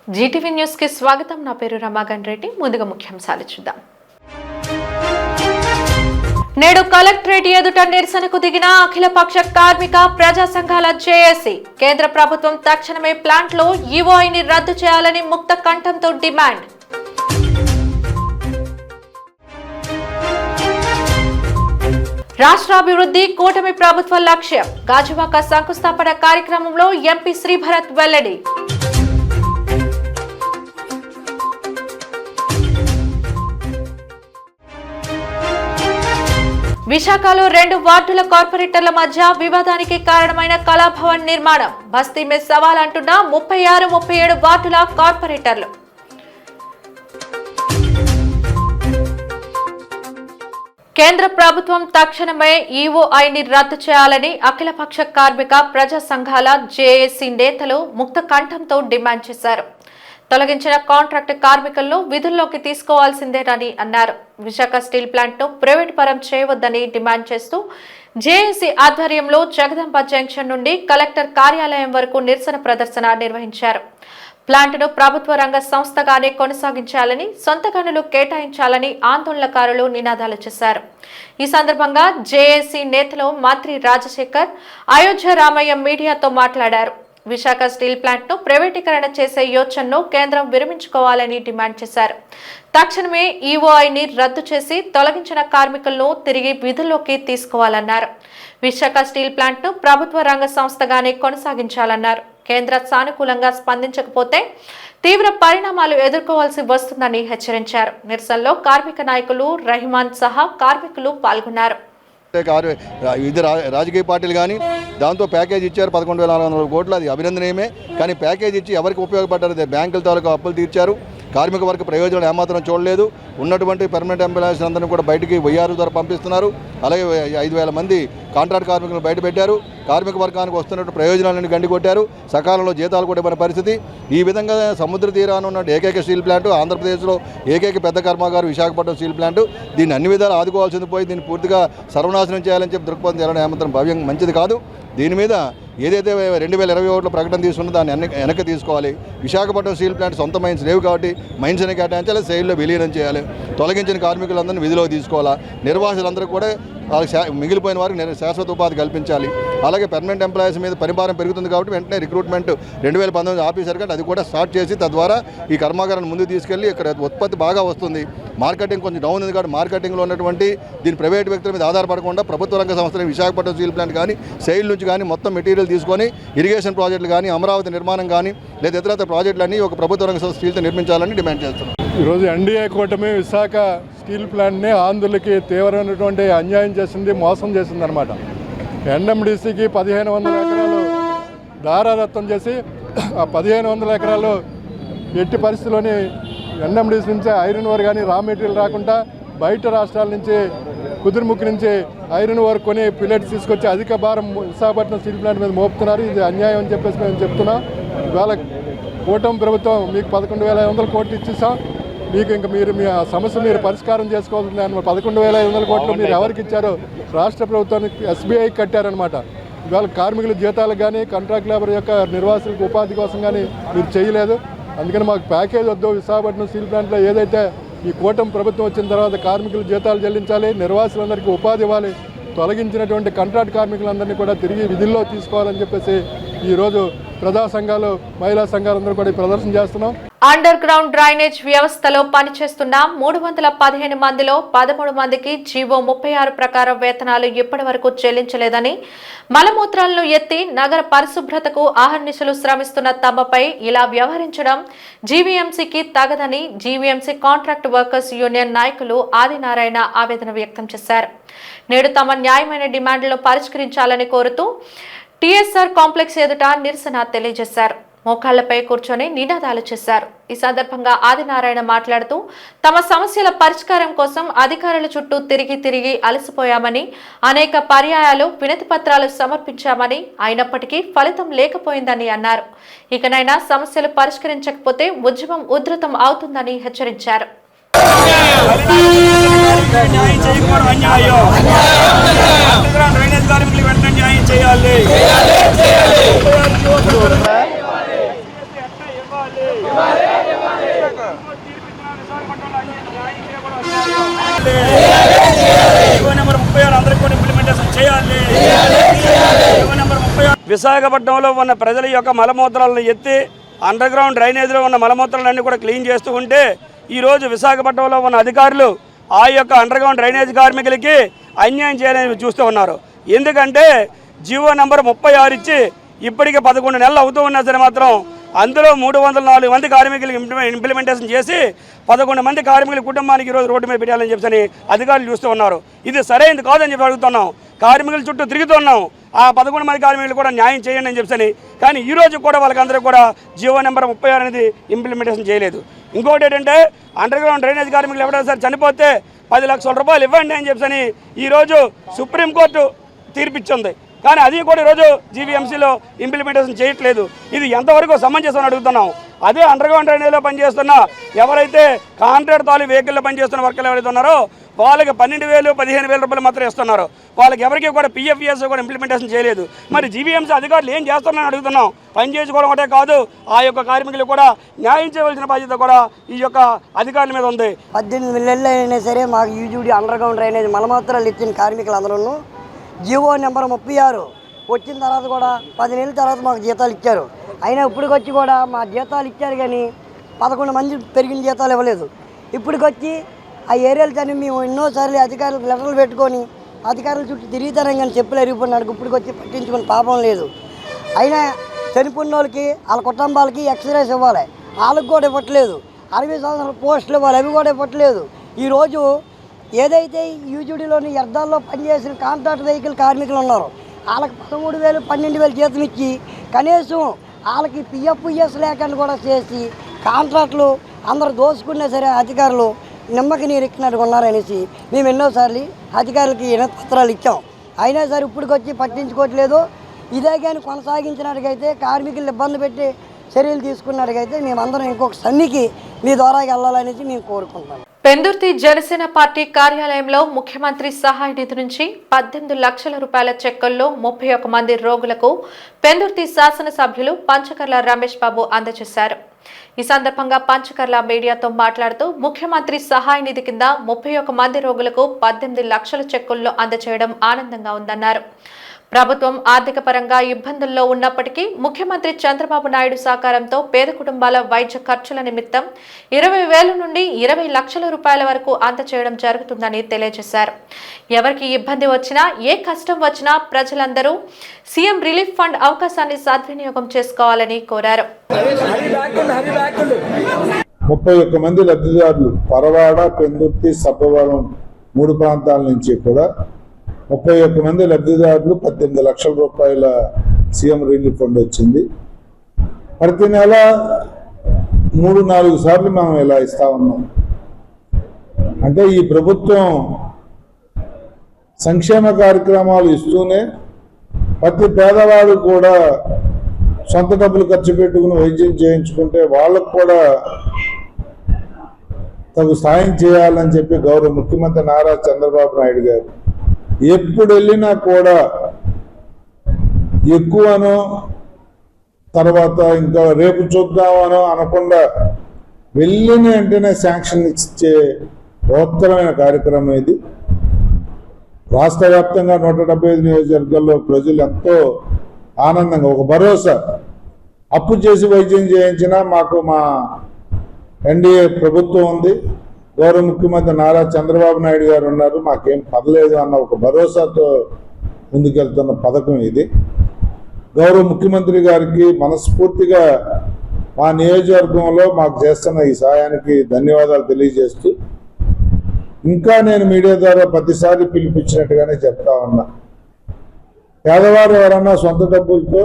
Zee TV news కి స్వాగతం. నా పేరు రమాగన్ రెడ్డి. ముందుగా ముఖ్యాంశాలు చూద్దాం. నేడు కలెక్టరేట్ ఎదుట నిరసనకు దిగిన అఖిలపక్ష కార్మిక ప్రజా సంఘాల జేఏసీ. కేంద్ర ప్రభుత్వం తక్షణమే ప్లాంట్ లో ఈఓఐని రద్దు చేయాలని ముక్త కంఠంతో డిమాండ్. రాష్ట్రాభివృద్ధి కూటమి ప్రభుత్వ లక్ష్యం. గాజువాక శంకుస్థాపన కార్యక్రమంలో ఎంపీ శ్రీభరత్ వెల్లడి. విశాఖలో 2 వార్డుల కార్పొరేటర్ల మధ్య వివాదానికి కారణమైన కళాభవన్ నిర్మాణం. బస్తీ మే సవాల్ అంటున్న 36, 37 వార్డుల కార్పొరేటర్లు. కేంద్ర ప్రభుత్వం తక్షణమే ఈఓఐని రద్దు చేయాలని అఖిలపక్ష కార్మిక ప్రజా సంఘాల జేఏసీ నేతలు ముక్త కంఠంతో డిమాండ్ చేశారు. తొలగించిన కాంట్రాక్ట్ కార్మికులను విధుల్లోకి తీసుకోవాల్సిందేనని అన్నారు. విశాఖ స్టీల్ ప్లాంట్ ను ప్రైవేట్ పరం చేయవద్దని డిమాండ్ చేస్తూ జేఏసీ ఆధ్వర్యంలో జగదంబ జంక్షన్ నుండి కలెక్టర్ కార్యాలయం వరకు నిరసన ప్రదర్శన నిర్వహించారు. ప్లాంట్ ను ప్రభుత్వ రంగ సంస్థగానే కొనసాగించాలని, సొంత గనులు కేటాయించాలని ఆందోళనకారులు నినాదాలు చేశారు. ఈ సందర్భంగా జేఏసీ నేతలు మంత్రి రాజశేఖర్, అయోధ్య రామయ్య మీడియాతో మాట్లాడారు. విశాఖ స్టీల్ ప్లాంట్ ను ప్రైవేటీకరణ చేసే యోచనను కేంద్రం విరమించుకోవాలని డిమాండ్ చేశారు. తక్షణమే ఈఓఐని రద్దు చేసి తొలగించిన కార్మికులను తిరిగి విధుల్లోకి తీసుకోవాలన్నారు. విశాఖ స్టీల్ ప్లాంట్ ను ప్రభుత్వ రంగ సంస్థగానే కొనసాగించాలన్నారు. కేంద్ర సానుకూలంగా స్పందించకపోతే తీవ్ర పరిణామాలు ఎదుర్కోవాల్సి వస్తుందని హెచ్చరించారు. నిరసనలో కార్మిక నాయకులు రహిమాన్ సహా కార్మికులు పాల్గొన్నారు. వివిధ రాజకీయ పార్టీలు కానీ దాంతో ప్యాకేజ్ ఇచ్చారు 11,400 కోట్లు. అది అభినందనీయమే. కానీ ప్యాకేజ్ ఇచ్చి ఎవరికి ఉపయోగపడ్డారు? బ్యాంకుల తాలూకు అప్పులు తీర్చారు. కార్మిక వర్గ ప్రయోజనాలు ఏమాత్రం చూడలేదు. ఉన్నటువంటి పర్మనెంట్ ఎంప్లాయీస్ అందరినీ కూడా బయటికి వైఆర్ ద్వారా పంపిస్తున్నారు. అలాగే 5,000 మంది కాంట్రాక్ట్ కార్మికులను బయటపెట్టారు. కార్మిక వర్గానికి వస్తున్నట్టు ప్రయోజనాలను గండికొట్టారు. సకాలంలో జీతాలు కూడా ఇవ్వని పరిస్థితి. ఈ విధంగా సముద్ర తీరాన ఉన్న ఏకైక స్టీల్ ప్లాంట్, ఆంధ్రప్రదేశ్లో ఏకైక పెద్ద కర్మాగారం విశాఖపట్నం స్టీల్ ప్లాంట్. దీన్ని అన్ని విధాలు ఆదుకోవాల్సింది పోయి దీన్ని పూర్తిగా సర్వనాశనం చేయాలని చెప్పి దృక్పథం చేయాలని ఏమాత్రం భవ్యం మంచిది కాదు. దీని మీద ఏదైతే 2021లో ప్రకటన తీసుకున్న దాన్ని వెనక్కి తీసుకోవాలి. విశాఖపట్నం స్టీల్ ప్లాంట్ సొంత మైన్స్ లేవు కాబట్టి మైన్స్ అని కేటాయించాలి, సెయిల్లో విలీనం చేయాలి. తొలగించిన కార్మికులందరినీ విధిలో తీసుకోవాలా. నిర్వాసులందరూ కూడా మిగిలిపోయిన వారికి శాశ్వత ఉపాధి కల్పించాలి. అలాగే పర్మనెంట్ ఎంప్లాయీస్ మీద పరిభారం పెరుగుతుంది కాబట్టి వెంటనే రిక్రూట్మెంట్ 2019 ఆఫీసర్ కంటే అది కూడా స్టార్ట్ చేసి తద్వారా ఈ కర్మాగారాన్ని ముందుకు తీసుకెళ్లి ఇక్కడ ఉత్పత్తి బాగా వస్తుంది. మార్కెటింగ్ కొంచెం డౌన్ ఉంది కాబట్టి మార్కెటింగ్లో ఉన్నటువంటి దీని ప్రైవేట్ వ్యక్తుల మీద ఆధారపడకుండా ప్రభుత్వ రంగ సంస్థలు విశాఖపట్నం స్టీల్ ప్లాంట్ కానీ సెయిల్ నుంచి కానీ మొత్తం మెటీరియల్ తీసుకొని ఇరిగేషన్ ప్రాజెక్టులు కానీ అమరావతి నిర్మాణం కానీ లేదా ఇతర ప్రాజెక్టులన్నీ ఒక ప్రభుత్వ రంగ సంస్థ స్టీల్తో నిర్మించాలని డిమాండ్ చేస్తున్నాం. ఈరోజు ఎన్డీఏ కూటమి విశాఖ స్టీల్ ప్లాంట్ని ఆంధ్రులకి తీవ్రమైనటువంటి అన్యాయం చేసింది, మోసం చేసింది అనమాట. ఎన్ఎండిసికి 1,500 ఎకరాలు దారాదత్తం చేసి ఆ 1,500 ఎకరాలు ఎట్టి పరిస్థితుల్లోని ఎన్ఎండిసి నుంచి ఐరన్ ఓర్ కానీ రా మెటీరియల్ రాకుండా బయట రాష్ట్రాల నుంచి కుదురుముక్కు నుంచి ఐరన్ ఓర్ కొని పిల్లెట్స్ తీసుకొచ్చి అధిక భారం విశాఖపట్నం స్టీల్ ప్లాంట్ మీద మోపుతున్నారు. ఇది అన్యాయం అని చెప్పేసి మేము చెప్తున్నాం. ఇవాళ కూటమి ప్రభుత్వం మీకు 11,500 కోట్లు ఇచ్చేసాం, మీకు ఇంకా మీ సమస్య మీరు పరిష్కారం చేసుకోవాల్సింది. 11,500 కోట్లు మీరు ఎవరికి ఇచ్చారో రాష్ట్ర ప్రభుత్వానికి SBI కట్టారనమాట. ఇవాళ కార్మికుల జీతాలకు కానీ కాంట్రాక్ట్ లేబర్ యొక్క నిర్వాసులకు ఉపాధి కోసం కానీ మీరు చేయలేదు. అందుకని మాకు ప్యాకేజ్ వద్దు. విశాఖపట్నం స్టీల్ ప్లాంట్లో ఏదైతే ఈ కూటమి ప్రభుత్వం వచ్చిన తర్వాత కార్మికుల జీతాలు చెల్లించాలి, నిర్వాసులందరికీ ఉపాధి ఇవ్వాలి, తొలగించినటువంటి కాంట్రాక్ట్ కార్మికులందరినీ కూడా తిరిగి విధుల్లో తీసుకోవాలని చెప్పేసి ఈరోజు ప్రజా సంఘాలు, మహిళా సంఘాలందరూ కూడా ప్రదర్శన చేస్తున్నాం. అండర్ గ్రౌండ్ డ్రైనేజ్ వ్యవస్థలో పనిచేస్తున్న 315 మందిలో 13 మందికి జీవో 36 ప్రకారం వేతనాలు ఇప్పటి వరకు చెల్లించలేదని, మలమూత్రాలను ఎత్తి నగర పరిశుభ్రతకు ఆహర్నిశలు శ్రమిస్తున్న తమపై ఇలా వ్యవహరించడం జీవీఎంసీకి తగదని జీవీఎంసీ కాంట్రాక్ట్ వర్కర్స్ యూనియన్ నాయకులు ఆదినారాయణ ఆవేదన వ్యక్తం చేశారు. నేడు తమ న్యాయమైన డిమాండ్లను పరిష్కరించాలని కోరుతూ టీఎస్ఆర్ కాంప్లెక్స్ ఎదుట నిరసన తెలియజేశారు. మోకాళ్లపై కూర్చొని నినాదాలు చేశారు. ఈ సందర్భంగా ఆదినారాయణ మాట్లాడుతూ తమ సమస్యల పరిష్కారం కోసం అధికారుల చుట్టూ తిరిగి అలసిపోయామని, అనేక పర్యాయాలు వినతి పత్రాలు సమర్పించామని, అయినప్పటికీ ఫలితం లేకపోయిందని అన్నారు. ఇకనైనా సమస్యలు పరిష్కరించకపోతే ఉద్యమం ఉధృతం అవుతుందని హెచ్చరించారు. విశాఖపట్నంలో ఉన్న ప్రజల యొక్క మలమూత్రాలను ఎత్తి అండర్ గ్రౌండ్ డ్రైనేజీలో ఉన్న మలమూత్రాలన్నీ కూడా క్లీన్ చేస్తూ ఉంటే ఈరోజు విశాఖపట్నంలో ఉన్న అధికారులు ఆ యొక్క అండర్ గ్రౌండ్ డ్రైనేజ్ కార్మికులకి అన్యాయం చేయాలని చూస్తూ ఉన్నారు. ఎందుకంటే జీవో నెంబర్ 36 ఇచ్చి ఇప్పటికే 11 నెలలు అవుతూ ఉన్నా సరే మాత్రం అందులో 304 మంది కార్మికులకు ఇంప్లిమెంటేషన్ చేసి 11 మంది కార్మికుల కుటుంబానికి ఈరోజు రోడ్డు మీద పెట్టాలని చెప్పని అధికారులు చూస్తూ ఉన్నారు. ఇది సరైనది కాదని చెప్పి అడుగుతున్నాం. కార్మికుల చుట్టూ తిరుగుతున్నాం. ఆ 11 మంది కార్మికులు కూడా న్యాయం చేయండి అని చెప్పని. కానీ ఈరోజు కూడా వాళ్ళకందరూ కూడా జీవో నెంబర్ 36 అనేది ఇంప్లిమెంటేషన్ చేయలేదు. ఇంకోటి ఏంటంటే అండర్ గ్రౌండ్ డ్రైనేజ్ కార్మికులు ఎవరైనా సరే చనిపోతే 10 లక్షల రూపాయలు ఇవ్వండి అని చెప్పని ఈరోజు సుప్రీంకోర్టు తీర్పిచ్చింది. కానీ అది కూడా ఈరోజు జీవీఎంసీలో ఇంప్లిమెంటేషన్ చేయట్లేదు. ఇది ఎంతవరకు సమంజసం అడుగుతున్నాం. అదే అండర్ గ్రౌండ్ డ్రైనేజ్లో పనిచేస్తున్న ఎవరైతే కాంట్రాక్ట్ తాలూ వెహికల్లో పనిచేస్తున్న వర్కర్లు ఎవరైతే ఉన్నారో వాళ్ళకి 12,000 15,000 రూపాయలు మాత్రం ఇస్తున్నారు. వాళ్ళకి ఎవరికి కూడా పిఎఫ్ఈఎస్ కూడా ఇంప్లిమెంటేషన్ చేయలేదు. మరి జీవీఎంసీ అధికారులు ఏం చేస్తున్నారని అడుగుతున్నాం. పని చేసుకోవడం ఒకటే కాదు, ఆ యొక్క కార్మికులు కూడా న్యాయం చేయవలసిన బాధ్యత కూడా ఈ యొక్క అధికారుల మీద ఉంది. 18 నెలలు అయినా సరే మాకు యూజీడీ అండర్ గ్రౌండ్ డ్రైనేజ్ మలమూత్రాలు ఇచ్చిన కార్మికులందరూ జీవో నెంబర్ 36 వచ్చిన తర్వాత కూడా 10 నెలల తర్వాత మాకు జీతాలు ఇచ్చారు. అయినా ఇప్పటికొచ్చి కూడా మా జీతాలు ఇచ్చారు కానీ 11 మంది పెరిగిన జీతాలు ఇవ్వలేదు. ఇప్పటికొచ్చి ఆ ఏరియాలు కానీ మేము ఎన్నోసార్లు అధికారులకు లెటర్లు పెట్టుకొని అధికారుల చుట్టూ తిరుగుతారని కానీ చెప్పులు ఎరిగిపోయినాడు. ఇప్పటికొచ్చి పట్టించుకుని పాపం లేదు. అయినా చనిపోయిన వాళ్ళకి వాళ్ళ కుటుంబాలకి ఎక్స్రేస్ ఇవ్వాలి, వాళ్ళకి కూడా ఇవ్వట్లేదు. 60 సంవత్సరాల పోస్టులు ఇవ్వాలి, అవి కూడా ఇవ్వట్లేదు. ఈరోజు ఏదైతే యూజీడీలోని వ్యర్థాల్లో పనిచేసిన కాంట్రాక్ట్ వెహికల్ కార్మికులు ఉన్నారో వాళ్ళకి 13,000 12,000 జీతం ఇచ్చి కనీసం వాళ్ళకి పిఎఫ్ఈఎస్ లేకుండా కూడా చేసి కాంట్రాక్టులు అందరూ దోసుకున్నా సరే అధికారులు నిమ్మకి నీరు ఎక్కినట్టుగా ఉన్నారనేసి మేము ఎన్నోసార్లు అధికారులకి పత్రాలు ఇచ్చాం. అయినా సరే ఇప్పటికొచ్చి పట్టించుకోవట్లేదు. ఇదే కానీ కొనసాగించినట్టుగైతే కార్మికులు ఇబ్బంది పెట్టి చర్యలు తీసుకున్నట్టుగైతే మేమందరం ఇంకొక సమ్మెకి మీ ద్వారా వెళ్ళాలనేసి మేము కోరుకుంటాం. పెందుర్తి జనసేన పార్టీ కార్యాలయంలో ముఖ్యమంత్రి సహాయ నిధి నుంచి 18 లక్షల రూపాయల చెక్కుల్లో 31 మంది రోగులకు పెందుర్తి శాసనసభ్యులు పంచకర్ల రమేష్ బాబు అందజేశారు. ఈ సందర్భంగా పంచకర్ల మీడియాతో మాట్లాడుతూ ముఖ్యమంత్రి సహాయ నిధి కింద 31 మంది రోగులకు 18 లక్షల చెక్కుల్లో అందజేయడం ఆనందంగా ఉందన్నారు. ప్రభుత్వం ఆర్థిక పరంగా ఇబ్బందుల్లో ఉన్నప్పటికీ ముఖ్యమంత్రి చంద్రబాబు నాయుడు సహకారంతో పేద కుటుంబాల వైద్య ఖర్చుల నిమిత్తం 20,000 నుండి 20 లక్షల రూపాయల వరకు అందజేయడం జరుగుతుందని తెలియజేశారు. ఎవరికి ఇబ్బంది వచ్చినా ఏ కష్టం వచ్చినా ప్రజలందరూ సీఎం రిలీఫ్ ఫండ్ అవకాశాన్ని సద్వినియోగం చేసుకోవాలని కోరారు. 31 మంది లబ్ధిదారులు పరవాడ, పెందుర్తి, సబ్బవరం 3 ప్రాంతాల నుంచి కూడా 31 మంది లబ్ధిదారులు 18 లక్షల రూపాయల సీఎం రిలీఫ్ ఫండ్ వచ్చింది. ప్రతి నెల 3-4 సార్లు మనం ఇలా ఇస్తా ఉన్నాం. అంటే ఈ ప్రభుత్వం సంక్షేమ కార్యక్రమాలు ఇస్తూనే ప్రతి పేదవాడు కూడా సొంత డబ్బులు ఖర్చు పెట్టుకుని వైద్యం చేయించుకుంటే వాళ్ళకు కూడా తగు సాయం చేయాలని చెప్పి గౌరవ ముఖ్యమంత్రి నారా చంద్రబాబు నాయుడు గారు ఎప్పుడు వెళ్ళినా కూడా ఎక్కువనో తర్వాత ఇంకా రేపు చూద్దామనో అనకుండా వెళ్ళిన వెంటనే శాంక్షన్ ఇచ్చే బృహత్తరమైన కార్యక్రమం ఇది. రాష్ట్ర వ్యాప్తంగా 175 నియోజకవర్గాల్లో ప్రజలు ఎంతో ఆనందంగా ఒక భరోసా, అప్పు చేసి వైద్యం చేయించినా మాకు మా ఎన్డీఏ ప్రభుత్వం ఉంది, గౌరవ ముఖ్యమంత్రి నారా చంద్రబాబు నాయుడు గారు ఉన్నారు, మాకేం పర్లేదు అన్న ఒక భరోసాతో ముందుకెళ్తున్న పథకం ఇది. గౌరవ ముఖ్యమంత్రి గారికి మనస్ఫూర్తిగా మా నియోజకవర్గంలో మాకు చేస్తున్న ఈ సాయానికి ధన్యవాదాలు తెలియజేస్తూ, ఇంకా నేను మీడియా ద్వారా ప్రతిసారి పిలిపించినట్టుగానే చెప్తా ఉన్నా, పేదవారు ఎవరన్నా సొంత డబ్బులతో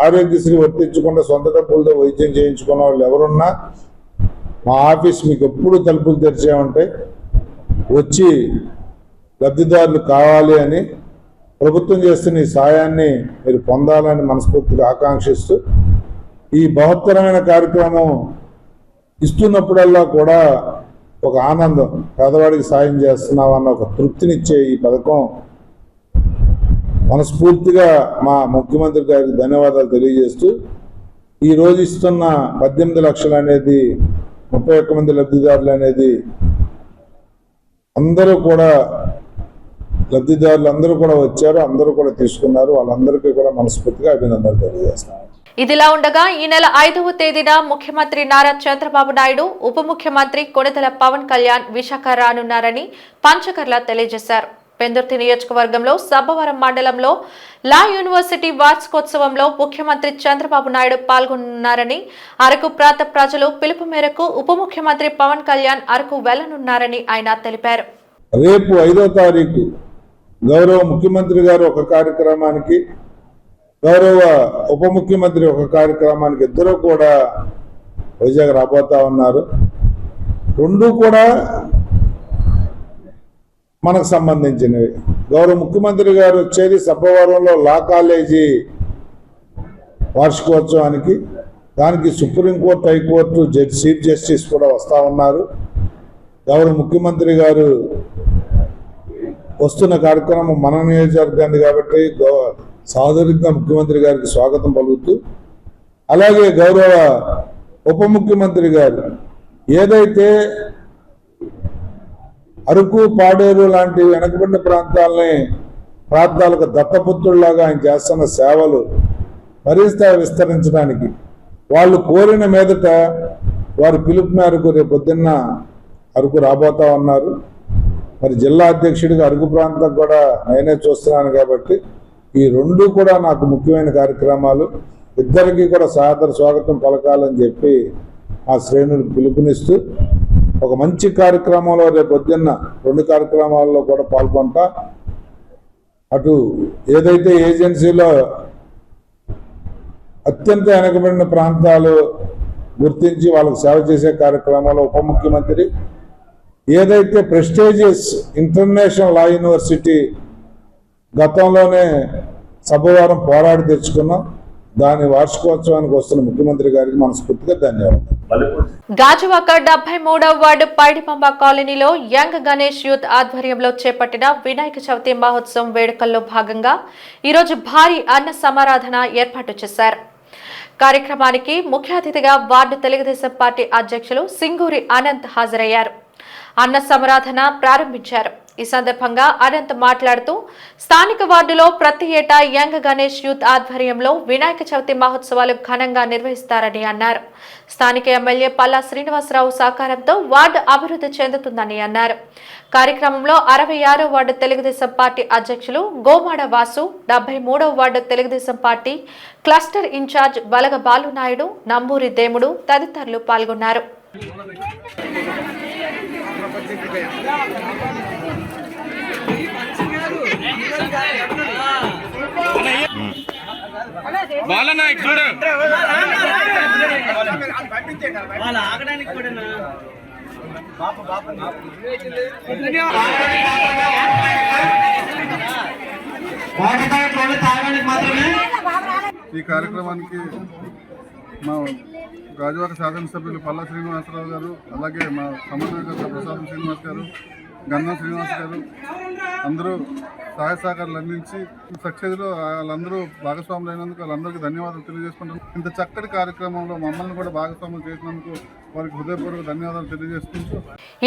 ఆరోగ్యశ్రీ వర్తించకుండా సొంత డబ్బులతో వైద్యం చేయించుకున్న వాళ్ళు ఎవరున్నా మా ఆఫీస్ మీకు ఎప్పుడు తలుపులు తెరిచే ఉంటాయి. వచ్చి లబ్ధిదారులు కావాలి అని ప్రభుత్వం చేస్తున్న ఈ సాయాన్ని మీరు పొందాలని మనస్ఫూర్తిగా ఆకాంక్షిస్తూ, ఈ బృహత్తరమైన కార్యక్రమం ఇస్తున్నప్పుడల్లా కూడా ఒక ఆనందం, పేదవాడికి సాయం చేస్తున్నామన్న ఒక తృప్తినిచ్చే ఈ పథకం మనస్ఫూర్తిగా మా ముఖ్యమంత్రి గారికి ధన్యవాదాలు తెలియజేస్తూ, ఈరోజు ఇస్తున్న 18 లక్షలు అనేది 31 మంది లబ్ధిదారులు అనేది అందరూ కూడా లబ్ధిదారులు అందరూ కూడా వచ్చారు, అందరూ కూడా తీసుకున్నారు. వాళ్ళందరికీ కూడా మనస్ఫూర్తిగా అభినందనలు తెలియజేస్తాను. ఇదిలా ఉండగా ఈ నెల 5వ తేదీన ముఖ్యమంత్రి నారా చంద్రబాబు నాయుడు, ఉప ముఖ్యమంత్రి కొణిదెల పవన్ కళ్యాణ్ విశాఖ రానున్నారని పంచకర్ల తెలియజేశారు. పెందుర్తి నియోజకవర్గంలో సబ్బవరం మండలంలో లా యూనివర్సిటీ వార్షికోత్సవంలో ముఖ్యమంత్రి చంద్రబాబు నాయుడు పాల్గొన్నారని, అరకు ప్రాంత ప్రజలు పిలుపు మేరకు ఉప ముఖ్యమంత్రి పవన్ కళ్యాణ్ అరకు వెళ్లనున్నారని ఆయన తెలిపారు. రేపు 5వ తారీఖు గౌరవ ముఖ్యమంత్రి గారు ఒక కార్యక్రమానికి, గౌరవ ఉప ముఖ్యమంత్రి ఒక కార్యక్రమానికి ఇద్దరు కూడా వైజాగ్ రాబోతా ఉన్నారు. రెండు కూడా మనకు సంబంధించినవి. గౌరవ ముఖ్యమంత్రి గారు వచ్చేది సబ్బవరంలో లా కాలేజీ వార్షికోత్సవానికి. దానికి సుప్రీంకోర్టు, హైకోర్టు చీఫ్ జస్టిస్ కూడా వస్తూ ఉన్నారు. గౌరవ ముఖ్యమంత్రి గారు వస్తున్న కార్యక్రమం మన నియోజకవర్గాన్ని కాబట్టి సాధారణంగా ముఖ్యమంత్రి గారికి స్వాగతం పలుకుతూ, అలాగే గౌరవ ఉప ముఖ్యమంత్రి గారు ఏదైతే అరకు, పాడేరు లాంటి వెనకబడిన ప్రాంతాలకు దత్తపుత్రుల్లాగా ఆయన చేస్తున్న సేవలు మరింత విస్తరించడానికి వాళ్ళు కోరిన మీదట వారి పిలుపు మేరకు రేపు పొద్దున్న అరకు రాబోతా ఉన్నారు. మరి జిల్లా అధ్యక్షుడిగా అరకు ప్రాంతం కూడా నేనే చూస్తున్నాను కాబట్టి ఈ రెండు కూడా నాకు ముఖ్యమైన కార్యక్రమాలు. ఇద్దరికి కూడా సాదర స్వాగతం పలకాలని చెప్పి ఆ శ్రేణులు పిలుపునిస్తూ ఒక మంచి కార్యక్రమంలో రేపు పొద్దున్న రెండు కార్యక్రమాల్లో కూడా పాల్గొంటా. అటు ఏదైతే ఏజెన్సీలో అత్యంత వెనకబడిన ప్రాంతాలు గుర్తించి వాళ్ళకు సేవ చేసే కార్యక్రమాల్లో ఉప ముఖ్యమంత్రి, ఏదైతే ప్రెస్టీజియస్ ఇంటర్నేషనల్ లా యూనివర్సిటీ గతంలోనే సభవారం పోరాడి తెచ్చుకున్నాం, దాని వార్షికోత్సవానికి వస్తున్న ముఖ్యమంత్రి గారికి మనస్ఫూర్తిగా ధన్యవాదాలు. గాజువాక 73వ వార్డు పైడిపంబ కాలనీలో యంగ్ గణేష్ యూత్ ఆధ్వర్యంలో చేపట్టిన వినాయక చవితి మహోత్సవం వేడుకల్లో భాగంగా ఈరోజు భారీ అన్న సమారాధన ఏర్పాటు చేశారు. కార్యక్రమానికి ముఖ్య అతిథిగా వార్డు తెలుగుదేశం పార్టీ అధ్యక్షులు సింగూరి అనంత్ హాజరయ్యారు. అన్న సమారాధన ప్రారంభించారు. ఈ సందర్భంగా అనంత్ మాట్లాడుతూ స్థానిక వార్డులో ప్రతి ఏటా యంగ్ గణేష్ యూత్ ఆధ్వర్యంలో వినాయక చవితి మహోత్సవాలు ఘనంగా నిర్వహిస్తారని అన్నారు. స్థానిక ఎమ్మెల్యే పల్లా శ్రీనివాసరావు సహకారంతో వార్డు అభివృద్ధి చెందుతుందని అన్నారు. కార్యక్రమంలో 66వ వార్డు తెలుగుదేశం పార్టీ అధ్యక్షులు గోమాడ వాసు, 73వ ward Telugu Desam party cluster in charge Balaga Balu Naidu, Namburi Demudu తదితరులు పాల్గొన్నారు. ఈ కార్యక్రమానికి మా గాజువాక శాసనసభ్యులు పల్లా శ్రీనివాసరావు గారు, అలాగే మా సమన్వయకర్త ప్రసాదం శ్రీనివాస్ గారు, గన్నం శ్రీనివాస్ గారు అందరూ సహాయ సహకారాలు అందించి సక్సెస్లో వాళ్ళందరూ భాగస్వాములు అయినందుకు వాళ్ళందరికీ ధన్యవాదాలు తెలియజేసుకుంటున్నాం. ఇంత చక్కటి కార్యక్రమంలో మమ్మల్ని కూడా భాగస్వాములు చేసినందుకు వారికి హృదయపూర్వక ధన్యవాదాలు తెలియజేసుకుంటూ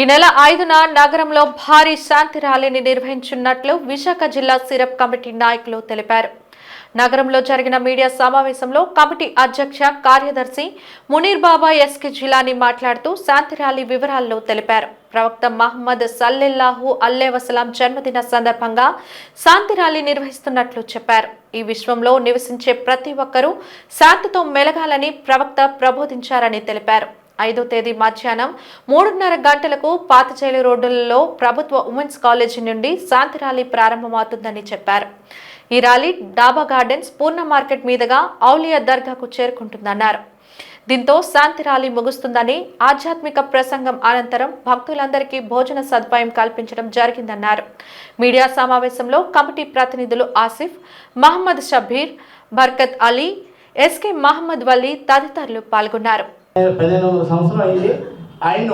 ఈ నెల 5న నగరంలో భారీ శాంతి ర్యాలీని నిర్వహించనున్నట్లు విశాఖ జిల్లా సిరప్ కమిటీ నాయకులు తెలిపారు. నగరంలో జరిగిన మీడియా సమావేశంలో కమిటీ అధ్యక్ష కార్యదర్శి మునీర్ బాబా ఎస్కే జిలానీ మాట్లాడుతూ శాంతి ర్యాలీ వివరాలను తెలిపారు. ప్రవక్త మహమ్మద్ సల్లెల్లాహు అల్లే వసలాం జన్మదిన సందర్భంగా శాంతి ర్యాలీ నిర్వహిస్తున్నట్లు చెప్పారు. ఈ విశ్వంలో నివసించే ప్రతి ఒక్కరూ శాంతితో మెలగాలని ప్రవక్త ప్రబోధించారని తెలిపారు. 5వ తేదీ మధ్యాహ్నం 3:30 గంటలకు పాతజైలు రోడ్డులలో ప్రభుత్వ ఉమెన్స్ కాలేజీ నుండి శాంతి ర్యాలీ ప్రారంభమవుతుందని చెప్పారు. ఈ ర్యాలీ డాబా గార్డెన్స్, పూర్ణ మార్కెట్ మీదుగా ఔలియా దర్గాకు చేరుకుంటుందన్నారు. దీంతో శాంతి ర్యాలీ ముగుస్తుందని, ఆధ్యాత్మిక ప్రసంగం అనంతరం భక్తులందరికీ భోజన సదుపాయం కల్పించడం జరిగిందన్నారు. మీడియా సమావేశంలో కమిటీ ప్రతినిధులు ఆసిఫ్, మహమ్మద్ షబీర్, బర్కత్ అలీ, ఎస్కే మహమ్మద్ వలీ తదితరులు పాల్గొన్నారు. 15 సంవత్సరం అయింది. ఆయన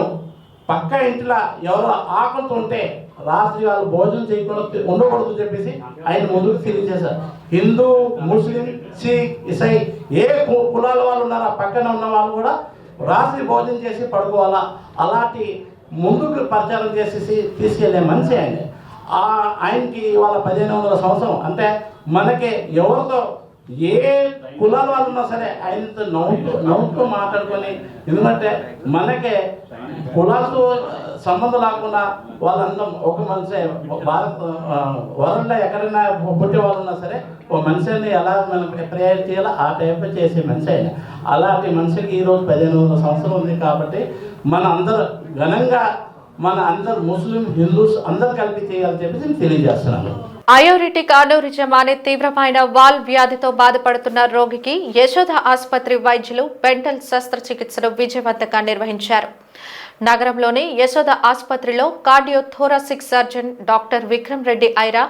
పక్క ఇంట్లో ఎవరో ఆకలితో ఉంటే రాత్రి వాళ్ళు భోజనం చేయకుండా ఉండకూడదు చెప్పేసి ఆయన ముందుకు తెలియజేశారు. హిందూ, ముస్లిం, సిక్, ఇసై ఏ కులాల వాళ్ళు ఉన్నారో ఆ పక్కన ఉన్న వాళ్ళు కూడా రాత్రి భోజనం చేసి పడుకోవాలా, అలాంటి ముందుకు ప్రచారం చేసేసి తీసుకెళ్లే మనిషి ఆయన. ఆయనకి ఇవాళ 1500 సంవత్సరం అంటే మనకి ఎవరితో ఏ కులాల వాళ్ళు ఉన్నా సరే ఆయనతో నవ్వుతూ మాట్లాడుకొని, ఎందుకంటే మనకే కులాలతో సంబంధం లేకుండా వాళ్ళందరం ఒక మనిషి. భారత్ వరల్డ్లో ఎక్కడైనా పుట్టే వాళ్ళు ఉన్నా సరే ఒక మనిషిని ఎలా మనకి ప్రేయర్ చేయాలో ఆ టైప్ చేసే మనిషి ఆయన. అలాంటి మనిషికి ఈరోజు 1500 సంవత్సరం ఉంది కాబట్టి మన అందరూ ఘనంగా మన అందరు ముస్లిం హిందూస్ అందరు కలిపి చేయాలని చెప్పి నేను తెలియజేస్తున్నాను. అయోరిటిక్ అనూరిజం అనే తీవ్రమైన వాల్ వ్యాధితో బాధపడుతున్న రోగికి యశోద ఆసుపత్రి వైద్యులు పెంటల్ శస్త్రచికిత్సను విజయవంతంగా నిర్వహించారు. నగరంలోని యశోద ఆసుపత్రిలో cardiothoracic surgeon doctor Vikram Reddy ఐరా,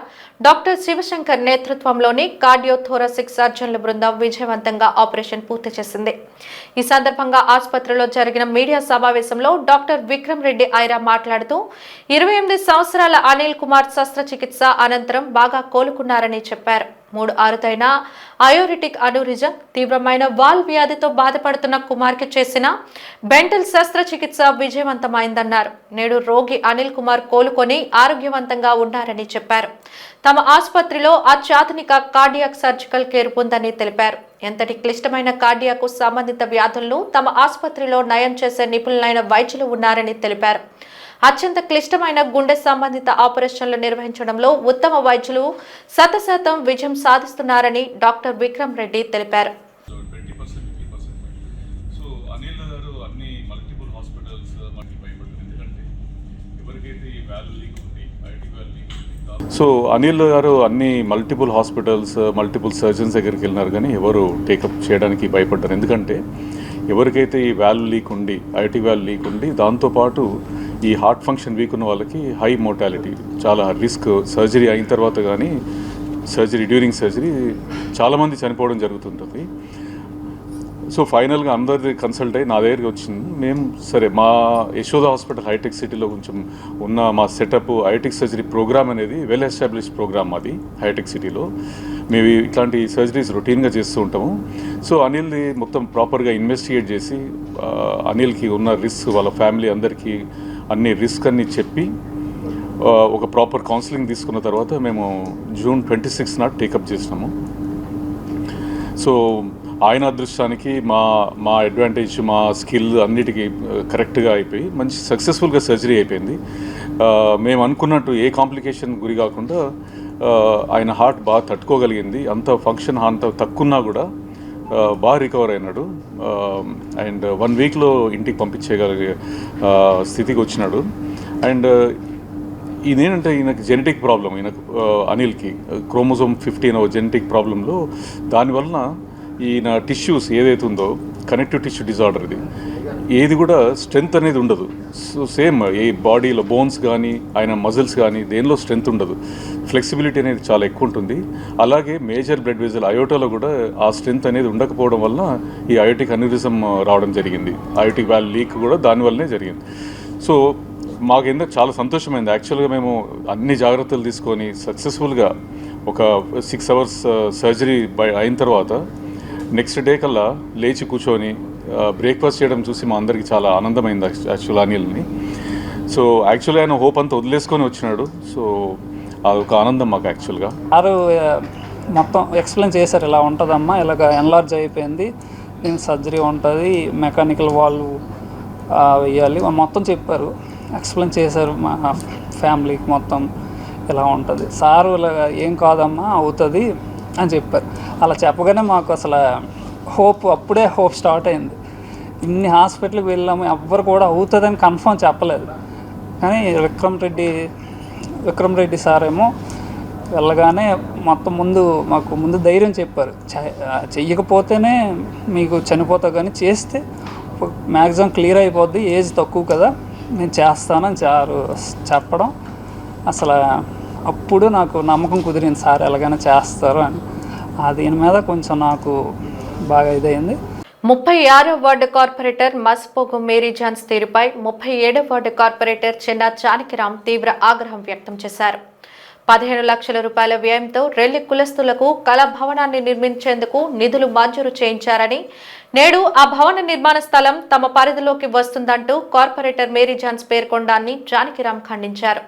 డాక్టర్ శివశంకర్ నేతృత్వంలోని కార్డియోథోరాసిక్ సర్జన్ల బృందం విజయవంతంగా ఆపరేషన్ పూర్తి చేసింది. ఈ సందర్భంగా ఆసుపత్రిలో జరిగిన మీడియా సమావేశంలో డాక్టర్ విక్రమ్ రెడ్డి ఐరా మాట్లాడుతూ 28 సంవత్సరాల అనిల్ కుమార్ శస్త్రచికిత్స అనంతరం బాగా కోలుకున్నారని చెప్పారు. 3 అరుదైన అయోరిటిక్ అనూరిజం, తీవ్రమైన వాల్ వ్యాధితో బాధపడుతున్న కుమార్కి చేసిన బెంటల్ శస్త్రచికిత్స విజయవంతమైందన్నారు. నేడు రోగి అనిల్ కుమార్ కోలుకొని ఆరోగ్యవంతంగా ఉన్నారని చెప్పారు. తమ ఆసుపత్రిలో అత్యాధునిక కార్డియాక్ సర్జికల్ కేర్ ఉందని తెలిపారు. ఎంతటి క్లిష్టమైన కార్డియాకు సంబంధిత వ్యాధులను తమ ఆసుపత్రిలో నయం చేసే నిపుణులైన వైద్యులు ఉన్నారని తెలిపారు. అత్యంత క్లిష్టమైన గుండె సంబంధిత ఆపరేషన్లు నిర్వహించడంలో ఉత్తమ వైద్యులు 100% విజయం సాధిస్తున్నారని డాక్టర్ విక్రమ్ రెడ్డి తెలిపారు. సో అనిల్ గారు అన్ని మల్టిపుల్ హాస్పిటల్స్, మల్టిపుల్ సర్జన్స్ దగ్గరికి వెళ్ళినారు, కానీ ఎవరు టేకప్ చేయడానికి భయపడ్డారు. ఎందుకంటే ఎవరికైతే ఈ వాల్వ్ లీక్ ఉండి, ఐఐటి వాల్వ్ లీక్ ఉండి, దాంతోపాటు ఈ హార్ట్ ఫంక్షన్ వీక్ ఉన్న వాళ్ళకి హై మోర్టాలిటీ, చాలా రిస్క్. సర్జరీ అయిన తర్వాత కానీ డ్యూరింగ్ సర్జరీ చాలామంది చనిపోవడం జరుగుతుంటుంది. సో ఫైనల్గా అందరిది కన్సల్ట్ అయ్యి నా దగ్గరికి వచ్చింది. మేము సరే మా యశోద హాస్పిటల్ హైటెక్ సిటీలో కొంచెం ఉన్న మా సెటప్ హైటెక్ సర్జరీ ప్రోగ్రామ్ అనేది వెల్ ఎస్టాబ్లిష్డ్ ప్రోగ్రామ్ అది హైటెక్ సిటీలో. మేము ఇట్లాంటి సర్జరీస్ రొటీన్గా చేస్తూ ఉంటాము. సో అనిల్ది మొత్తం ప్రాపర్గా ఇన్వెస్టిగేట్ చేసి అనిల్కి ఉన్న రిస్క్, వాళ్ళ ఫ్యామిలీ అందరికీ అన్ని రిస్క్ అన్ని చెప్పి ఒక ప్రాపర్ కౌన్సిలింగ్ తీసుకున్న తర్వాత మేము జూన్ 26 నాడు టేకప్ చేసినాము. సో ఆయన అదృష్టానికి మా అడ్వాంటేజ్, మా స్కిల్ అన్నిటికీ కరెక్ట్గా అయిపోయి మంచి సక్సెస్ఫుల్గా సర్జరీ అయిపోయింది. మేము అనుకున్నట్టు ఏ కాంప్లికేషన్ గురి కాకుండా ఆయన హార్ట్ బాగా తట్టుకోగలిగింది. అంత ఫంక్షన్ అంత తక్కువన్నా కూడా బాగా రికవర్ అయినాడు. అండ్ 1 వీక్లో ఇంటికి పంపించేయగలిగే స్థితికి వచ్చినాడు. అండ్ ఇదేంటంటే ఈయనకి జెనెటిక్ ప్రాబ్లం, ఈయనకు అనిల్కి క్రోమోజోమ్ 15 జెనెటిక్ ప్రాబ్లంలో దానివలన ఈయన టిష్యూస్ ఏదైతే ఉందో కనెక్టివ్ టిష్యూ డిజార్డర్, ఇది ఏది కూడా స్ట్రెంగ్త్ అనేది ఉండదు. సో సేమ్ ఈ బాడీలో బోన్స్ కానీ ఆయన మజిల్స్ కానీ దేనిలో స్ట్రెంగ్త్ ఉండదు, ఫ్లెక్సిబిలిటీ అనేది చాలా ఎక్కువ ఉంటుంది. అలాగే మేజర్ బ్లడ్ వెజల్ అయోటాలో కూడా ఆ స్ట్రెంగ్త్ అనేది ఉండకపోవడం వల్ల ఈ అయోటిక్ అనూరిజం రావడం జరిగింది. అయోటిక్ వాల్వ్ లీక్ కూడా దానివల్లనే జరిగింది. సో మాకు చాలా సంతోషమైంది. యాక్చువల్గా మేము అన్ని జాగ్రత్తలు తీసుకొని సక్సెస్ఫుల్గా ఒక 6 hours సర్జరీ అయిన తర్వాత నెక్స్ట్ డే కల్లా లేచి కూర్చొని బ్రేక్ఫాస్ట్ చేయడం చూసి మా అందరికీ చాలా ఆనందమైంది యాక్చువల్ అనిల్ని. సో యాక్చువల్గా ఆయన హోప్ అంతా వదిలేసుకొని వచ్చినాడు. సో అదొక ఆనందం మాకు యాక్చువల్గా. వారు మొత్తం ఎక్స్ప్లెయిన్ చేశారు, ఇలా ఉంటుందమ్మా, ఇలాగ ఎన్లార్జ్ అయిపోయింది, దీనికి సర్జరీ ఉంటుంది, మెకానికల్ వాల్వ్ వేయాలి, మొత్తం చెప్పారు, ఎక్స్ప్లెయిన్ చేశారు. మా ఫ్యామిలీకి మొత్తం ఇలా ఉంటుంది సారు, ఇలా ఏం కాదమ్మా అవుతుంది అని చెప్పారు. అలా చెప్పగానే మాకు అసలు అప్పుడే హోప్ స్టార్ట్ అయింది. ఇన్ని హాస్పిటల్కి వెళ్ళాము, ఎవ్వరు కూడా అవుతుందని కన్ఫర్మ్ చెప్పలేదు. కానీ విక్రమ్ రెడ్డి సార్ ఏమో వెళ్ళగానే మొత్తం మాకు ముందు ధైర్యం చెప్పారు. చెయ్యకపోతేనే మీకు చనిపోతా, కానీ చేస్తే మ్యాక్సిమం క్లియర్ అయిపోద్ది, ఏజ్ తక్కువ కదా, నేను చేస్తానని చెప్పడం అసలు అప్పుడు నాకు నమ్మకం కుదిరింది, సార్ ఎలాగైనా చేస్తారు అని. దీని మీద కొంచెం నాకు బాగా ఇదైంది. 36వ వార్డు కార్పొరేటర్ మసిపోగు మేరీ జాన్స్ తీరుపై 37వ వార్డు కార్పొరేటర్ చెన్నా జానకిరామ్ తీవ్ర ఆగ్రహం వ్యక్తం చేశారు. 15 లక్షల రూపాయల వ్యయంతో రెల్లి కులస్తులకు కళా భవనాన్ని నిర్మించేందుకు నిధులు మంజూరు చేయించారని, నేడు ఆ భవన నిర్మాణ స్థలం తమ పరిధిలోకి వస్తుందంటూ కార్పొరేటర్ మేరీ జాన్స్ పేర్కొనడాన్ని జానకిరామ్ ఖండించారు.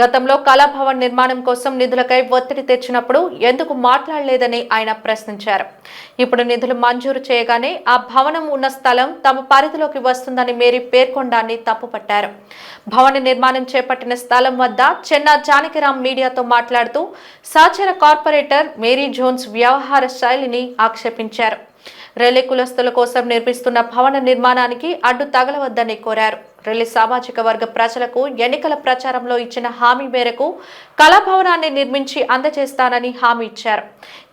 గతంలో కళాభవన్ నిర్మాణం కోసం నిధులకై ఒత్తిడి తెచ్చినప్పుడు ఎందుకు మాట్లాడలేదని ఆయన ప్రశ్నించారు. ఇప్పుడు నిధులు మంజూరు చేయగానే ఆ భవనం ఉన్న స్థలం తమ పరిధిలోకి వస్తుందని మేరీ పేర్కొండాన్ని తప్పుపట్టారు. భవన నిర్మాణం చేపట్టిన స్థలం వద్ద చెన్నా జానకిరాం మీడియాతో మాట్లాడుతూ సహచర కార్పొరేటర్ మేరీ జోన్స్ వ్యవహార శైలిని ఆక్షేపించారు. రెల్లి కులస్తుల కోసం నిర్మిస్తున్న భవన నిర్మాణానికి అడ్డు తగలవద్దని కోరారు. రెల్లి సామాజిక వర్గ ప్రజలకు ఎన్నికల ప్రచారంలో ఇచ్చిన హామీ మేరకు కళాభవనాన్ని నిర్మించి అందజేస్తానని హామీ ఇచ్చారు.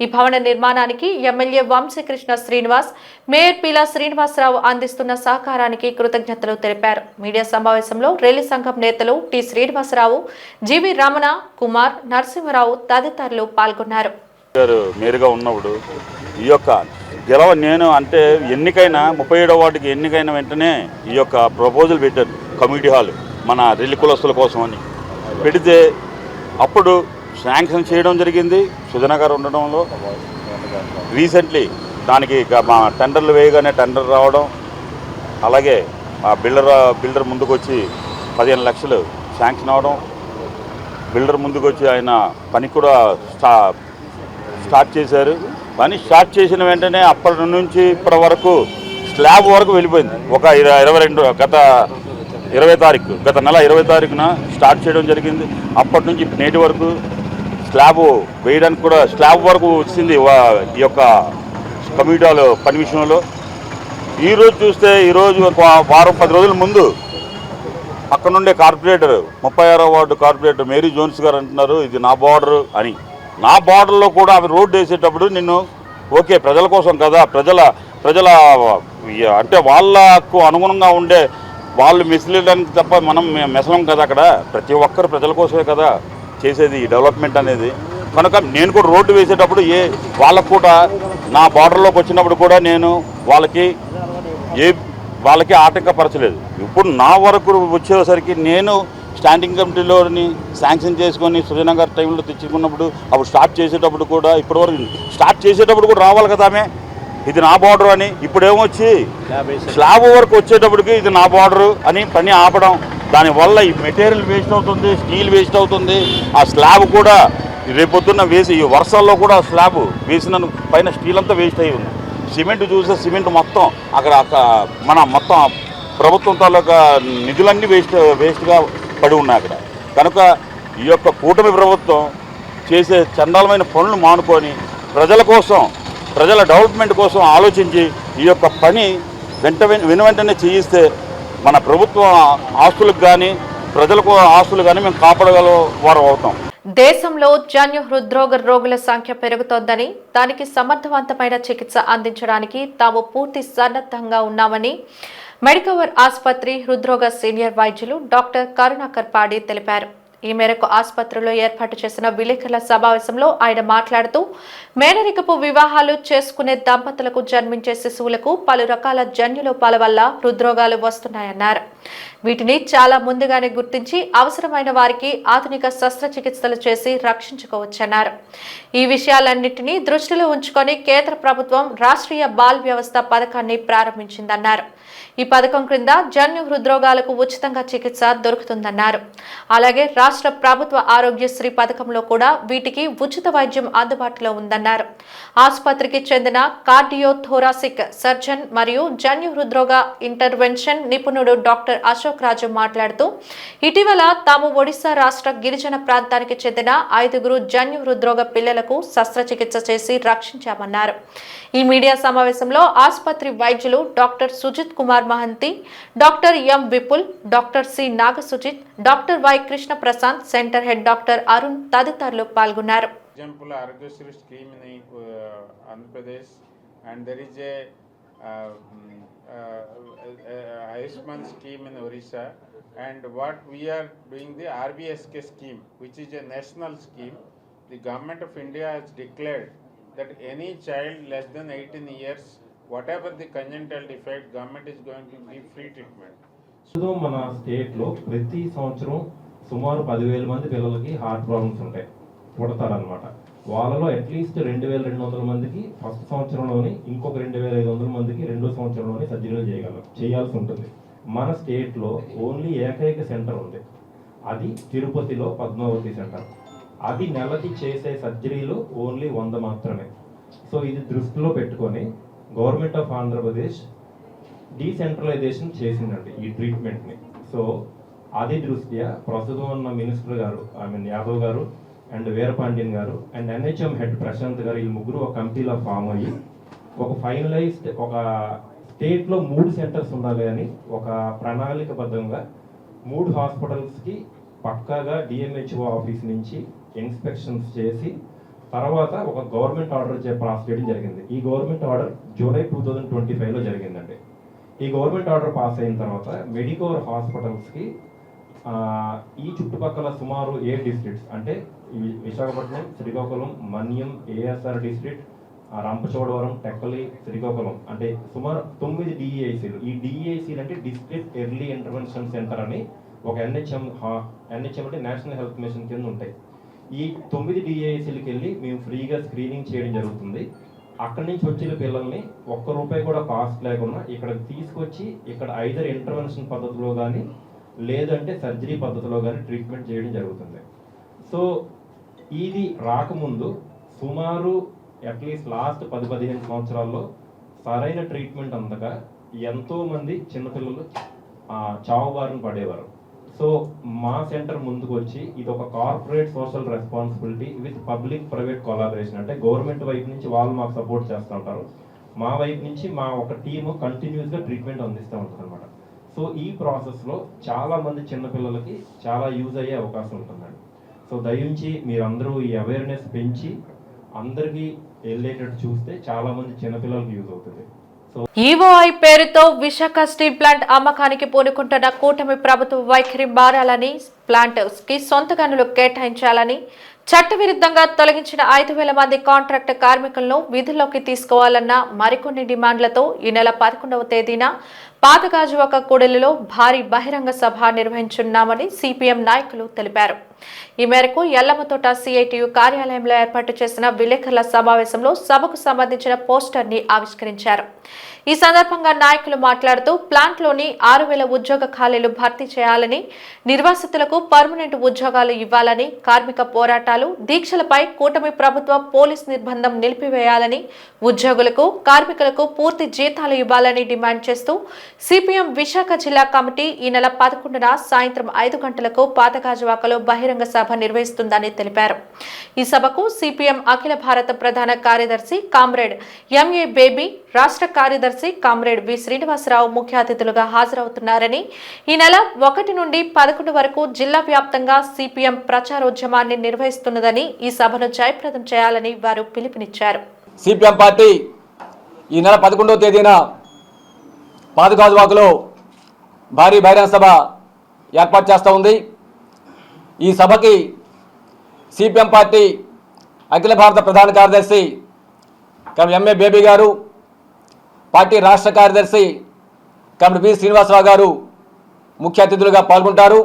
ఈ భవన నిర్మాణానికి ఎమ్మెల్యే వంశీకృష్ణ శ్రీనివాస్, మేయర్ పీలా శ్రీనివాసరావు అందిస్తున్న సహకారానికి కృతజ్ఞతలు తెలిపారు. మీడియా సమావేశంలో రెల్లి సంఘం నేతలు టి శ్రీనివాసరావు, జీవి రమణ, కుమార్, నరసింహరావు తదితరులు పాల్గొన్నారు. మేరుగా ఉన్నప్పుడు ఈ యొక్క నేను అంటే ఎన్నికైన 37వ వార్డుకి ఎన్నికైన వెంటనే ఈ యొక్క ప్రపోజల్ పెట్టారు కమ్యూనిటీ హాల్ మన రెల్లి కులస్తుల కోసం అని పెడితే అప్పుడు శాంక్షన్ చేయడం జరిగింది. సుజనా గారు ఉండడంలో రీసెంట్లీ దానికి మా టెండర్లు వేయగానే టెండర్ రావడం, అలాగే ఆ బిల్డర్ ముందుకు వచ్చి 15 లక్షలు శాంక్షన్ అవడం, బిల్డర్ ముందుకు వచ్చి ఆయన పని కూడా స్టార్ట్ చేశారు. పని స్టార్ట్ చేసిన వెంటనే అప్పటి నుంచి ఇప్పటి వరకు స్లాబ్ వరకు వెళ్ళిపోయింది. ఒక 22 గత నెల 20 తారీఖున స్టార్ట్ చేయడం జరిగింది. అప్పటి నుంచి నేటి వరకు స్లాబ్ వేయడానికి కూడా స్లాబ్ వరకు వచ్చింది ఈ యొక్క కమ్యూనిటీ హాల్ పని విషయంలో. ఈరోజు చూస్తే ఈరోజు ఒక వారం 10 రోజుల ముందు అక్కడ నుండే కార్పొరేటర్ 36వ వార్డు కార్పొరేటర్ మేరీ జోన్స్ గారు అంటున్నారు ఇది నా బార్డర్ అని. నా బార్డర్లో కూడా అవి రోడ్డు వేసేటప్పుడు నిన్ను ఓకే ప్రజల కోసం కదా, ప్రజల అంటే వాళ్ళకు అనుగుణంగా ఉండే వాళ్ళు మెసిలేయడానికి తప్ప మనం మెసలం కదా. అక్కడ ప్రతి ఒక్కరు ప్రజల కోసమే కదా చేసేది ఈ డెవలప్మెంట్ అనేది. కనుక నేను కూడా రోడ్డు వేసేటప్పుడు వాళ్ళకు కూడా నా బార్డర్లోకి వచ్చినప్పుడు కూడా నేను వాళ్ళకి ఆటంకపరచలేదు. ఇప్పుడు నా వరకు వచ్చేసరికి నేను స్టాండింగ్ కమిటీలోని శాంక్షన్ చేసుకొని సుజనా గారి టైంలో తెచ్చుకున్నప్పుడు అప్పుడు స్టార్ట్ చేసేటప్పుడు కూడా ఇప్పటివరకు స్టార్ట్ చేసేటప్పుడు కూడా రావాలి కదా ఆమె ఇది నా బార్డర్ అని. ఇప్పుడేమొచ్చి స్లాబ్ వరకు వచ్చేటప్పటికి ఇది నా బార్డరు అని పని ఆపడం, దానివల్ల ఈ మెటీరియల్ వేస్ట్ అవుతుంది, స్టీల్ వేస్ట్ అవుతుంది. ఆ స్లాబ్ కూడా రేపొద్దున్న వేసి ఈ వర్షాల్లో కూడా స్లాబ్ వేసిన పైన స్టీల్ అంతా వేస్ట్ అయి ఉంది. సిమెంట్ చూస్తే సిమెంట్ మొత్తం అక్కడ మన మొత్తం ప్రభుత్వం తాలూకా నిధులన్నీ వేస్ట్గా పడి ఉన్నాయి అక్కడ. కనుక ఈ యొక్క కూటమి ప్రభుత్వం చేసే చండాలమైన పనులు మానుకొని ప్రజల కోసం, ప్రజల డెవలప్మెంట్ కోసం ఆలోచించి ఈ యొక్క పని వెంటనే చేయిస్తే మన ప్రభుత్వ ఆస్తులకు కానీ ప్రజలకు ఆస్తులు కానీ మేము కాపాడగల వారు అవుతాం. దేశంలో జన్యు హృద్రోగ రోగుల సంఖ్య పెరుగుతోందని, దానికి సమర్థవంతమైన చికిత్స అందించడానికి తాము పూర్తి సన్నద్ధంగా ఉన్నామని మెడికవర్ ఆసుపత్రి హృద్రోగ సీనియర్ వైద్యులు డాక్టర్ కరుణాకర్ పాడి తెలిపారు. ఈ మేరకు ఆసుపత్రిలో ఏర్పాటు చేసిన విలేకరుల సమావేశంలో ఆయన మాట్లాడుతూ మేనరికపు వివాహాలు చేసుకునే దంపతులకు జన్మించే శిశువులకు పలు రకాల జన్యులోపాల వల్ల హృద్రోగాలు వస్తున్నాయన్నారు. వీటిని చాలా ముందుగానే గుర్తించి అవసరమైన వారికి ఆధునిక శస్త్రచికిత్సలు చేసి రక్షించుకోవచ్చన్నారు. ఈ విషయాలన్నింటినీ దృష్టిలో ఉంచుకొని కేంద్ర ప్రభుత్వం రాష్ట్రీయ బాల్ వ్యవస్థ పథకాన్ని ప్రారంభించిందన్నారు. ఈ పథకం క్రింద జన్యు హృద్రోగాలకు ఉచితంగా చికిత్స దొరుకుతుందన్నారు. అలాగే రాష్ట్ర ప్రభుత్వ ఆరోగ్యశ్రీ పథకంలో కూడా వీటికి ఉచిత వైద్యం అందుబాటులో ఉందన్నారు. ఆసుపత్రికి చెందిన కార్డియోథోరాసిక్ సర్జన్ మరియు జన్యు హృద్రోగ ఇంటర్వెన్షన్ నిపుణుడు డాక్టర్ అశోక్ రాజు మాట్లాడుతూ ఇటీవల తాము ఒడిశా రాష్ట్ర గిరిజన ప్రాంతానికి చెందిన 5 జన్యు హృద్రోగ పిల్లలకు శస్త్రచికిత్స చేసి రక్షించామన్నారు. ఈ మీడియా సమావేశంలో ఆసుపత్రి వైద్యులు doctor Sujit Kumar Mahanti, doctor M Vipul, doctor C Nagasujit, doctor Y Krishna Prashant, centre head doctor Arun తదితరులు పాల్గొన్నారు. Example, Argyasri scheme in Andhra Pradesh, and there is a Ayushman scheme in Orissa, and what we are doing the RBSK scheme, which is a national scheme. The government of India has declared that any child less than 18 years, whatever the congenital defect, government is going to give free treatment. So, మన స్టేట్లో ప్రతి సంవత్సరం సుమారు 10,000 మంది పిల్లలకి heart problems ఉంటాయి, పుడతారనమాట. వాళ్ళలో at least 2,200 మందికి ఫస్ట్ సంవత్సరంలోని, ఇంకొక 2,500 మందికి రెండో సంవత్సరంలోని సర్జరీలు చేయాల్సి ఉంటుంది. మన స్టేట్లో ఓన్లీ ఏకైక సెంటర్ ఉంది. అది తిరుపతిలో పద్మావతి సెంటర్. అది నెలకి చేసే సర్జరీలు ఓన్లీ 100 మాత్రమే. సో ఇది దృష్టిలో పెట్టుకొని గవర్నమెంట్ ఆఫ్ ఆంధ్రప్రదేశ్ డీసెంట్రలైజేషన్ చేసిందండి ఈ ట్రీట్మెంట్ని. సో అది దృష్ట్యా ప్రస్తుతం ఉన్న మినిస్టర్ గారు యాదవ్ గారు అండ్ వీరపాండ్యన్ గారు అండ్ NHM హెడ్ ప్రశాంత్ గారు, ఈ ముగ్గురు ఒక కమిటీలో ఫామ్ అయ్యి ఒక ఫైనలైజ్డ్ ఒక స్టేట్లో 3 సెంటర్స్ ఉండాలి అని ఒక ప్రణాళికబద్ధంగా 3 హాస్పిటల్స్కి పక్కాగా DMHO ఆఫీస్ నుంచి ఇన్స్పెక్షన్స్ చేసి తర్వాత ఒక గవర్నమెంట్ ఆర్డర్ పాస్ చేయడం జరిగింది. ఈ గవర్నమెంట్ ఆర్డర్ జూలై 2025లో జరిగిందండి. ఈ గవర్నమెంట్ ఆర్డర్ పాస్ అయిన తర్వాత మెడికోర్ హాస్పిటల్స్కి ఈ చుట్టుపక్కల సుమారు 8 డిస్ట్రిక్ట్స్ అంటే విశాఖపట్నం, శ్రీకాకుళం, మన్యం, ASR డిస్ట్రిక్ట్, రంపచోడవరం, టెక్కలి, శ్రీకాకుళం అంటే సుమారు 9 DEICలు. ఈ DEICలు అంటే డిస్ట్రిక్ట్ ఎర్లీ ఇంటర్వెన్షన్ సెంటర్ అని ఒక NHM అంటే నేషనల్ హెల్త్ మిషన్ కింద ఉంటాయి. ఈ 9 DEICలకి వెళ్ళి మేము ఫ్రీగా స్క్రీనింగ్ చేయడం జరుగుతుంది. అక్కడి నుంచి వచ్చిన పిల్లల్ని ₹1 కూడా కాస్ట్ లేకుండా ఇక్కడికి తీసుకొచ్చి ఇక్కడ ఐదర్ ఇంటర్వెన్షన్ పద్ధతిలో కానీ లేదంటే సర్జరీ పద్ధతిలో కానీ ట్రీట్మెంట్ చేయడం జరుగుతుంది. సో ఇది రాకముందు సుమారు అట్లీస్ట్ లాస్ట్ 10-15 సంవత్సరాల్లో సరైన ట్రీట్మెంట్ అందక ఎంతోమంది చిన్నపిల్లలు చావు బారిన పడేవారు. సో మా సెంటర్ ముందుకు వచ్చి ఇది ఒక corporate social responsibility with public private collaboration, అంటే గవర్నమెంట్ వైపు నుంచి వాళ్ళు మాకు సపోర్ట్ చేస్తూ ఉంటారు, మా వైపు నుంచి మా ఒక టీము కంటిన్యూస్గా ట్రీట్మెంట్ అందిస్తూ ఉంటుంది అనమాట. సో ఈ ప్రాసెస్లో చాలామంది చిన్నపిల్లలకి చాలా యూజ్ అయ్యే అవకాశం ఉంటుందండి. సో దయించి మీరందరూ ఈ అవేర్నెస్ పెంచి అందరికీ వెళ్ళేటట్టు చూస్తే చాలామంది చిన్నపిల్లలకి యూజ్ అవుతుంది. ఈఓఐ పేరుతో విశాఖ స్టీల్ ప్లాంట్ అమ్మకానికి పూనుకుంటున్న కూటమి ప్రభుత్వ వైఖరి మారాలని, ప్లాంట్ కి సొంత గనులు కేటాయించాలని, చట్టవిరుద్ధంగా తొలగించిన 5,000 మంది కాంట్రాక్ట్ కార్మికులను విధుల్లోకి తీసుకోవాలన్న మరికొన్ని డిమాండ్లతో ఈ నెల 11వ తేదీన పాతగాజువాక కూడలిలో భారీ బహిరంగ సభ నిర్వహించున్నామని సిపిఎం నాయకులు తెలిపారు. ఈ మేరకు యల్లమ్మతోట CITU కార్యాలయంలో ఏర్పాటు చేసిన విలేకరుల సమావేశంలో సభకు సంబంధించిన పోస్టర్ ని ఆవిష్కరించారు. ఈ సందర్భంగా నాయకులు మాట్లాడుతూ ప్లాంట్లోని 6,000 ఉద్యోగ ఖాళీలు భర్తీ చేయాలని, నిర్వాసితులకు పర్మనెంట్ ఉద్యోగాలు ఇవ్వాలని, కార్మిక పోరాటాలు, దీక్షలపై కూటమి ప్రభుత్వ పోలీస్ నిర్బంధం నిలిపివేయాలని, ఉద్యోగులకు, కార్మికులకు పూర్తి జీతాలు ఇవ్వాలని డిమాండ్ చేస్తూ సిపిఎం విశాఖ జిల్లా కమిటీ ఈ నెల 11న సాయంత్రం 5 గంటలకు పాతగాజువాకలో బహిరంగ సభ నిర్వహిస్తుందని తెలిపారు. ఈ సభకు సిపిఎం అఖిల భారత ప్రధాన కార్యదర్శి కామ్రేడ్ MA బేబీ, రాష్ట్ర కార్యదర్శి కామ్రేడ్ వి శ్రీనివాసరావు ముఖ్య అతిథులుగా హాజరవుతున్నారని, ఈ నెల 1 నుండి 11 వరకు జిల్లా వ్యాప్తంగా సిపిఎం ప్రచారోద్యమాన్ని నిర్వహిస్తున్నదని, ఈ సభను జయప్రదం చేయాలని వారు పిలుపునిచ్చారు. సిపిఎం పార్టీ ఈ నెల 11వ తేదీన పాతగాజువాకలో భారీ బహిరంగ సభ ఏర్పాటు చేస్తూ ఉంది. ఈ సభకి సిపిఎం పార్టీ అఖిల భారత ప్రధాన కార్యదర్శి MA బేబీ గారు, పార్టీ రాష్ట్ర కార్యదర్శి వి శ్రీనివాసరావు గారు ముఖ్య అతిథులుగా పాల్గొంటారు.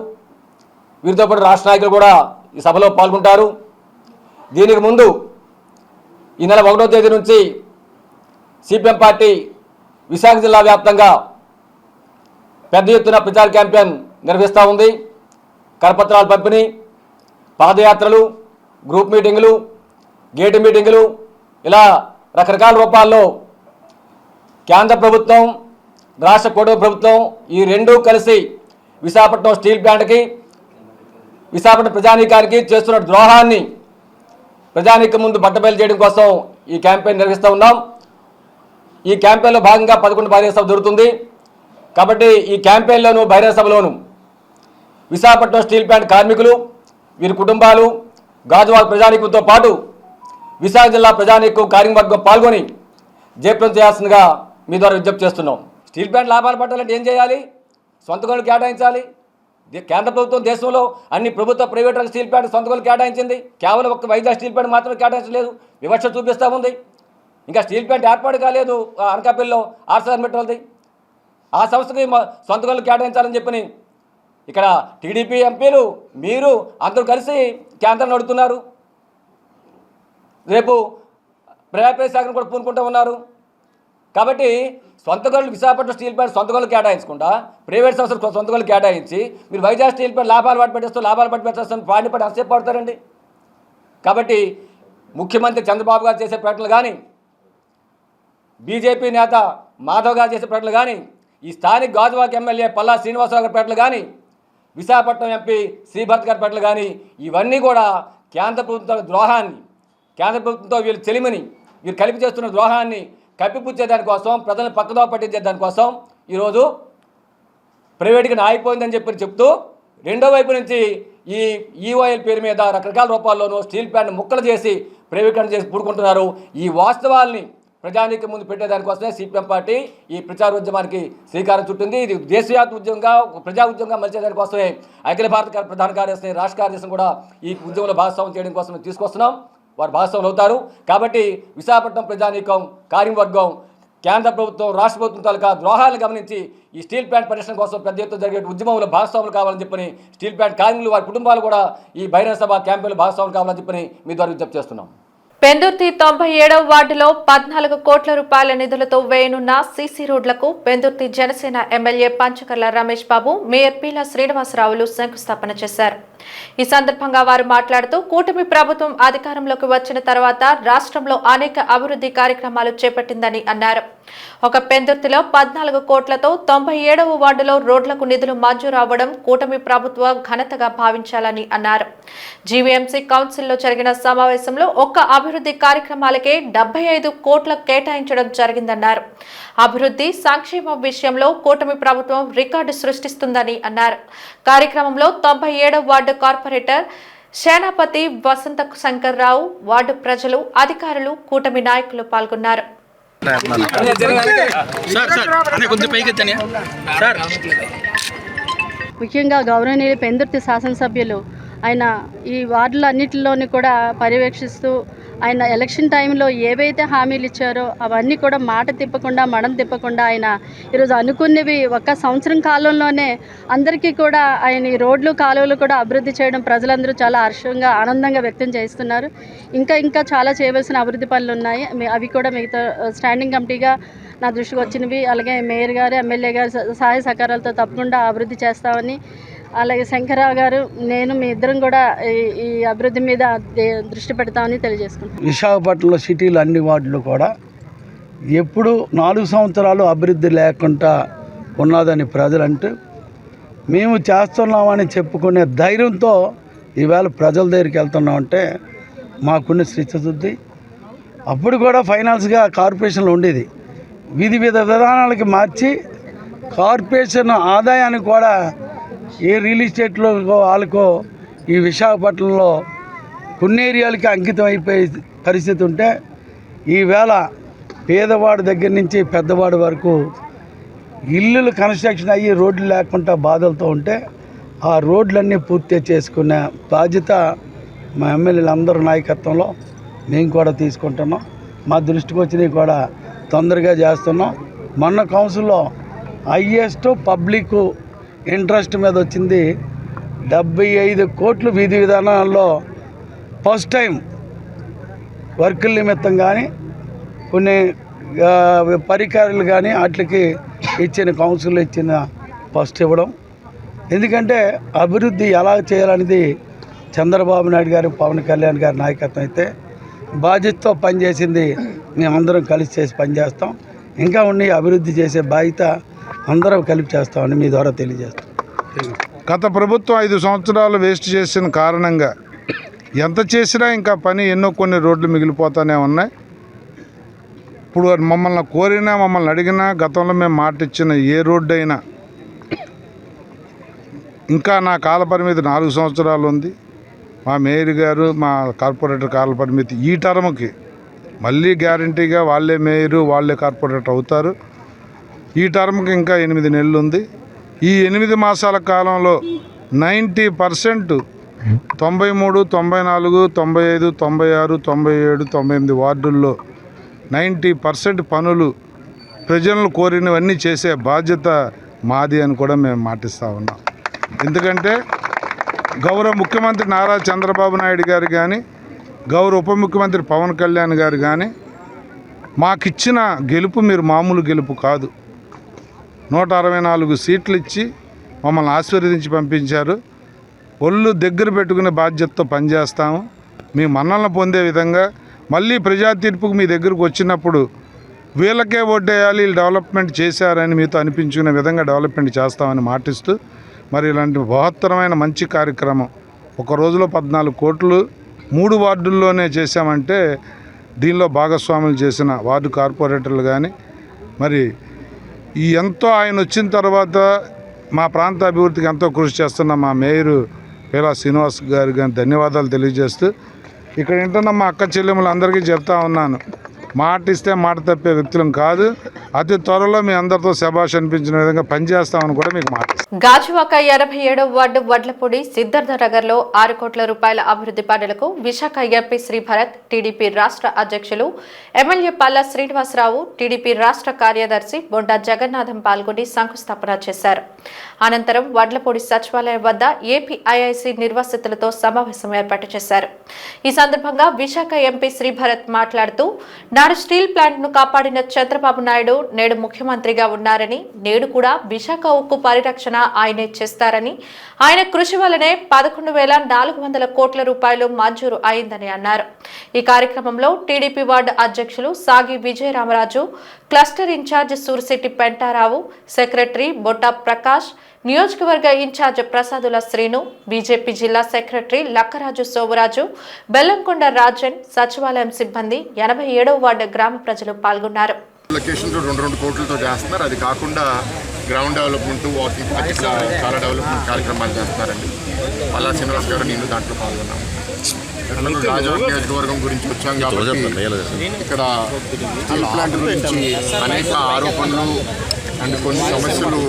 వీరితో పాటు రాష్ట్ర నాయకులు కూడా ఈ సభలో పాల్గొంటారు. దీనికి ముందు ఈ నెల 1వ తేదీ నుంచి సిపిఎం పార్టీ విశాఖ జిల్లా వ్యాప్తంగా పెద్ద ఎత్తున ప్రచార క్యాంపెయిన్ నిర్వహిస్తూ ఉంది. కరపత్రాల పంపిణీ, పాదయాత్రలు, గ్రూప్ మీటింగులు, గేటు మీటింగులు, ఇలా రకరకాల రూపాల్లో కేంద్ర ప్రభుత్వం, రాష్ట్ర కూటమి ప్రభుత్వం ఈ రెండూ కలిసి విశాఖపట్నం స్టీల్ ప్లాంట్కి, విశాఖపట్నం ప్రజానీకానికి చేస్తున్న ద్రోహాన్ని ప్రజానీకం ముందు బట్టబయలు చేయడం కోసం ఈ క్యాంపెయిన్ నిర్వహిస్తూ ఉన్నాం. ఈ క్యాంపెయిన్లో భాగంగా 11 బహిరంగ సభ జరుగుతుంది. కాబట్టి ఈ క్యాంపెయిన్లోను బహిరంగ సభలోను విశాఖపట్నం స్టీల్ ప్లాంట్ కార్మికులు, వీరి కుటుంబాలు, గాజువాక ప్రజానీకంతో పాటు విశాఖ జిల్లా ప్రజానీకం కార్యవర్గం పాల్గొని జయప్రదం చేయాల్సిందిగా మీ ద్వారా విజ్ఞప్తి చేస్తున్నాం. స్టీల్ ప్లాంట్ లాభాలు పట్టాలంటే ఏం చేయాలి? సొంత గనులు కేటాయించాలి. కేంద్ర ప్రభుత్వం దేశంలో అన్ని ప్రభుత్వ ప్రైవేట్ రంగ స్టీల్ ప్లాంట్ సొంత గనులు కేటాయించింది. కేవలం ఒక వైజాగ్ స్టీల్ ప్లాంట్ మాత్రమే కేటాయించలేదు, వివక్ష చూపిస్తూ ఉంది. ఇంకా స్టీల్ ప్లాంట్ ఏర్పాటు కాలేదు అనకాపల్లిలో ArcelorMittalది. ఆ సంస్థకి సొంత గనులు కేటాయించాలని చెప్పని ఇక్కడ టీడీపీ ఎంపీలు మీరు అందరూ కలిసి కేంద్రం నడుతున్నారు. రేపు ప్రజాపేద శాఖను కూడా పూనుకుంటూ ఉన్నారు. కాబట్టి సొంత గనులు విశాఖపట్నం స్టీల్ ప్లాంట్ సొంత గనులు కేటాయించకుండా ప్రైవేట్ సంస్థలు సొంత గనులు కేటాయించి మీరు వైజాగ్ స్టీల్ ప్లాంట్ లాభాలు పట్టి పెట్టేస్తాను పాడిని పడి అంతసేపు పడతారండి. కాబట్టి ముఖ్యమంత్రి చంద్రబాబు గారు చేసే ప్రకటనలు కానీ, బీజేపీ నేత మాధవ్ గారు చేసే ప్రకటనలు కానీ, ఈ స్థానిక గాజువాక ఎమ్మెల్యే పల్లా శ్రీనివాసరావు గారి ప్రకటనలు కానీ, విశాఖపట్నం ఎంపీ శ్రీభర్త్ గారి ప్రకటనలు కానీ ఇవన్నీ కూడా కేంద్ర ప్రభుత్వ ద్రోహాన్ని, కేంద్ర ప్రభుత్వంతో వీళ్ళు చెలిమని వీళ్ళు కలిపి చేస్తున్న ద్రోహాన్ని కప్పిపుచ్చే దానికోసం, ప్రజలను పక్కదో పట్టించే దానికోసం ఈరోజు ప్రైవేట్గా ఆగిపోయిందని చెప్తూ రెండో వైపు నుంచి ఈ ఈఓఎల్ పేరు మీద రకరకాల రూపాల్లోనూ స్టీల్ ప్లాంట్ ముక్కలు చేసి ప్రైవేటీకరణ చేసి పూడుకుంటున్నారు. ఈ వాస్తవాల్ని ప్రజానికి ముందు పెట్టేదానికోసమే సిపిఎం పార్టీ ఈ ప్రచార ఉద్యమానికి శ్రీకారం చుట్టింది. ఇది దేశవ్యాప్త ఉద్యమంగా, ప్రజా ఉద్యమంగా మలిచేదానికోసమే అఖిల భారత ప్రధాన కార్యదర్శిని, రాష్ట్ర కార్యదర్శిని కూడా ఈ ఉద్యమంలో భాగస్వామ్యం చేయడం కోసం తీసుకొస్తున్నాం. వారు భాగస్వాములు అవుతారు. కాబట్టి విశాఖపట్నం ప్రజానీకం, కార్యవర్గం, కేంద్ర ప్రభుత్వం, రాష్ట్ర ప్రభుత్వం తాలూకా ద్రోహాలను గమనించి ఈ స్టీల్ ప్లాంట్ పరిరక్షణ కోసం పెద్ద ఎత్తున జరిగే ఉద్యమంలో భాగస్వాములు కావాలని చెప్పని స్టీల్ ప్లాంట్ కార్మికులు, వారి కుటుంబాలు కూడా ఈ బహిరంగ సభ క్యాంపెయిన్లో భాగస్వాములు కావాలని చెప్పని మీ ద్వారా విజ్ఞప్తి చేస్తున్నాం. పెందుర్తి 97వ వార్డులో 14 కోట్ల రూపాయల నిధులతో వేయనున్న సీసీ రోడ్లకు పెందుర్తి జనసేన ఎమ్మెల్యే పంచకర్ల రమేష్ బాబు, మేయర్ పీలా శ్రీనివాసరావులు శంకుస్థాపన చేశారు. ఈ సందర్భంగా వారు మాట్లాడుతూ కూటమి ప్రభుత్వం అధికారంలోకి వచ్చిన తర్వాత రాష్ట్రంలో అనేక అభివృద్ధి కార్యక్రమాలు చేపట్టిందని అన్నారు. ఒక పెందుర్తిలో 14 కోట్లతో 97వ వార్డులో రోడ్లకు నిధులు మంజూరు అవ్వడం కూటమి ప్రభుత్వ ఘనతగా భావించాలని అన్నారు. జీవీఎంసీ కౌన్సిల్లో జరిగిన సమావేశంలో ఒక్క అభివృద్ధి కార్యక్రమాలకే 75 కోట్ల కేటాయించడం జరిగిందన్నారు. అభివృద్ధి, సంక్షేమం విషయంలో కూటమి ప్రభుత్వం రికార్డు సృష్టిస్తుందని అన్నారు. కార్యక్రమంలో 97వ వార్డు కార్పొరేటర్ సేనాపతి వసంత శంకర్రావు, వార్డు ప్రజలు, అధికారులు, కూటమి నాయకులు పాల్గొన్నారు. ముఖ్యంగా గౌరవనీయులు పెందుర్తి శాసనసభ్యులు ఆయన ఈ వార్డులన్నింటిలోని కూడా పర్యవేక్షిస్తూ ఆయన ఎలక్షన్ టైంలో ఏవైతే హామీలు ఇచ్చారో అవన్నీ కూడా మాట తిప్పకుండా, మడం తిప్పకుండా ఆయన ఈరోజు అనుకున్నవి ఒక్క సంవత్సరం కాలంలోనే అందరికీ కూడా ఆయన ఈ రోడ్లు, కాలువలు కూడా అభివృద్ధి చేయడం ప్రజలందరూ చాలా హర్షంగా, ఆనందంగా వ్యక్తం చేస్తున్నారు. ఇంకా చాలా చేయవలసిన అభివృద్ధి పనులు ఉన్నాయి. అవి కూడా మిగతా స్టాండింగ్ కమిటీగా నా దృష్టికి వచ్చినవి. అలాగే మేయర్ గారు, ఎమ్మెల్యే గారు సహాయ సహకారాలతో తప్పకుండా అభివృద్ధి చేస్తామని, అలాగే శంకర్రావు గారు, నేను మీ ఇద్దరం కూడా ఈ అభివృద్ధి మీద దృష్టి పెడతామని తెలియజేసుకుంటాం. విశాఖపట్నంలో సిటీలు అన్ని వార్డులు కూడా ఎప్పుడు 4 సంవత్సరాలు అభివృద్ధి లేకుండా ఉన్నదని ప్రజలంటూ మేము చేస్తున్నామని చెప్పుకునే ధైర్యంతో ఈవేళ ప్రజల దగ్గరికి వెళ్తున్నామంటే మాకున్న శ్రీశుద్ధి. అప్పుడు కూడా ఫైనాన్స్గా కార్పొరేషన్లో ఉండేది, విధి విధానాలకి మార్చి కార్పొరేషన్ ఆదాయాన్ని కూడా ఏ రియల్ ఎస్టేట్లో వాళ్ళకో ఈ విశాఖపట్నంలో కొన్ని ఏరియాలకి అంకితం అయిపోయే పరిస్థితి ఉంటే ఈవేళ పేదవాడి దగ్గర నుంచి పెద్దవాడి వరకు ఇల్లులు కన్స్ట్రక్షన్ అయ్యి రోడ్లు లేకుండా బాధలతో ఉంటే ఆ రోడ్లన్నీ పూర్తి చేసుకునే బాధ్యత మా ఎమ్మెల్యేలందరూ నాయకత్వంలో మేము కూడా తీసుకుంటున్నాం. మా దృష్టికి వచ్చినవి కూడా తొందరగా చేస్తున్నాం. మొన్న కౌన్సిల్లో హైయెస్ట్ పబ్లిక్ ఇంట్రెస్ట్ మీద వచ్చింది 75 కోట్లు. విధి విధానాల్లో ఫస్ట్ టైం వర్కుల నిమిత్తం కానీ, కొన్ని పరికరాలు కానీ వాటికి ఇచ్చిన కౌన్సిల్ ఇచ్చిన ఫస్ట్ ఇవ్వడం. ఎందుకంటే అభివృద్ధి ఎలా చేయాలనేది చంద్రబాబు నాయుడు గారు, పవన్ కళ్యాణ్ గారి నాయకత్వం అయితే బాధ్యతతో పనిచేసింది మేమందరం కలిసి చేసి పనిచేస్తాం. ఇంకా ఉండి అభివృద్ధి చేసే బాధ్యత అందరం కలిపి చేస్తామని మీ ద్వారా తెలియజేస్తాం. గత ప్రభుత్వం 5 సంవత్సరాలు వేస్ట్ చేసిన కారణంగా ఎంత చేసినా ఇంకా పని కొన్ని రోడ్లు మిగిలిపోతూనే ఉన్నాయి. ఇప్పుడు మమ్మల్ని కోరినా, మమ్మల్ని అడిగినా, గతంలో మేము మాట ఇచ్చిన ఏ రోడ్డు అయినా ఇంకా నా కాల పరిమితి 4 సంవత్సరాలు ఉంది. మా మేయర్ గారు, మా కార్పొరేటర్ కాల పరిమితి ఈ టర్మ్కి మళ్ళీ గ్యారంటీగా వాళ్ళే మేయరు, వాళ్ళే కార్పొరేటర్ అవుతారు. ఈ టర్మ్కి ఇంకా 8 నెలలు ఉంది. ఈ 8 మాసాల కాలంలో 90% 93, 94, 95, 96, 97, 98 వార్డుల్లో 90% పనులు ప్రజలను కోరినవన్నీ చేసే బాధ్యత మాది అని కూడా మేము మాటిస్తూ ఉన్నాం. ఎందుకంటే గౌరవ ముఖ్యమంత్రి నారా చంద్రబాబు నాయుడు గారు కానీ, గౌరవ ఉప ముఖ్యమంత్రి పవన్ కళ్యాణ్ గారు కానీ మాకిచ్చిన గెలుపు మీరు మామూలు గెలుపు కాదు. 164 సీట్లు ఇచ్చి మమ్మల్ని ఆశీర్వదించి పంపించారు. ఒళ్ళు దగ్గర పెట్టుకునే బాధ్యతతో పనిచేస్తాము. మీ మన్నలను పొందే విధంగా మళ్ళీ ప్రజా తీర్పుకు మీ దగ్గరకు వచ్చినప్పుడు వీళ్ళకే ఓటేయాలి, వీళ్ళు డెవలప్మెంట్ చేశారని మీతో అనిపించుకునే విధంగా డెవలప్మెంట్ చేస్తామని మాటిస్తూ మరి ఇలాంటి బృహత్తరమైన మంచి కార్యక్రమం ఒక రోజులో 14 కోట్లు 3 వార్డుల్లోనే చేశామంటే దీనిలో భాగస్వాములు చేసిన వార్డు కార్పొరేటర్లు కానీ మరి ఈ ఎంతో ఆయన వచ్చిన తర్వాత మా ప్రాంత అభివృద్ధికి ఎంతో కృషి చేస్తున్న మా మేయరు పేలా శ్రీనివాస్ గారికి కానీ ధన్యవాదాలు తెలియజేస్తూ ఇక్కడ ఏంటన్నా మా అక్క చెల్లెములు అందరికీ చెప్తా ఉన్నాను, మాట ఇస్తే మాట తప్పే వ్యక్తులం కాదు. అతి త్వరలో మీ అందరితో శభాష్ అనిపించిన విధంగా పనిచేస్తామని కూడా మీకు మాట. గాజువాక 87వ వార్డు వడ్లపూడి సిద్ధార్థ నగర్లో 6 కోట్ల రూపాయల అభివృద్ధి పనులకు విశాఖ ఎంపీ శ్రీభరత్, టీడీపీ రాష్ట్ర అధ్యక్షులు ఎమ్మెల్యే పల్లా శ్రీనివాసరావు, టీడీపీ రాష్ట్ర కార్యదర్శి బొండా జగన్నాథం పాల్గొని శంకుస్థాపన చేశారు. అనంతరం వడ్లపూడి సచివాలయం వద్ద ఏపీఐఐసి నిర్వాసితులతో సమావేశం ఏర్పాటు చేశారు. ఈ సందర్భంగా విశాఖ ఎంపీ శ్రీభరత్ మాట్లాడుతూ నాడు స్టీల్ ప్లాంట్ ను కాపాడిన చంద్రబాబు నాయుడు నేడు ముఖ్యమంత్రిగా ఉన్నారని, నేడు కూడా విశాఖ ఉక్కు పరిరక్షణ ఆయనే చేస్తారని, ఆయన కృషి వల్లనే 11,400 కోట్ల రూపాయలు మంజూరు అయిందని అన్నారు. ఈ కార్యక్రమంలో టీడీపీ వార్డు అధ్యక్షులు Sagi Vijayaramaraju, cluster in charge Surisetti Pentarao, secretary Botta Prakash, నియోజకవర్గ ఇన్ఛార్జ్ ప్రసాదుల శ్రీను, బీజేపీ జిల్లా సెక్రటరీ లక్కరాజు సోమరాజు, బెల్లంకొండ రాజన్, సచివాలయం సిబ్బంది, 87వ వార్డు గ్రామ ప్రజలు పాల్గొన్నారు. లొకేషన్లో 2 కోట్లతో చేస్తున్నారు. అది కాకుండా గ్రౌండ్ డెవలప్మెంట్, వాకింగ్ ఇట్లా చాలా డెవలప్మెంట్ కార్యక్రమాలు చేస్తున్నారండి. పల్లా శ్రీనివాస్ గారు నేను దాంట్లో పాల్గొన్నాము. గాజువాక నియోజకవర్గం గురించి వచ్చాం కాబట్టి ఇక్కడ స్టీల్ ప్లాంట్ గురించి అనేక ఆరోపణలు అండ్ కొన్ని సమస్యలు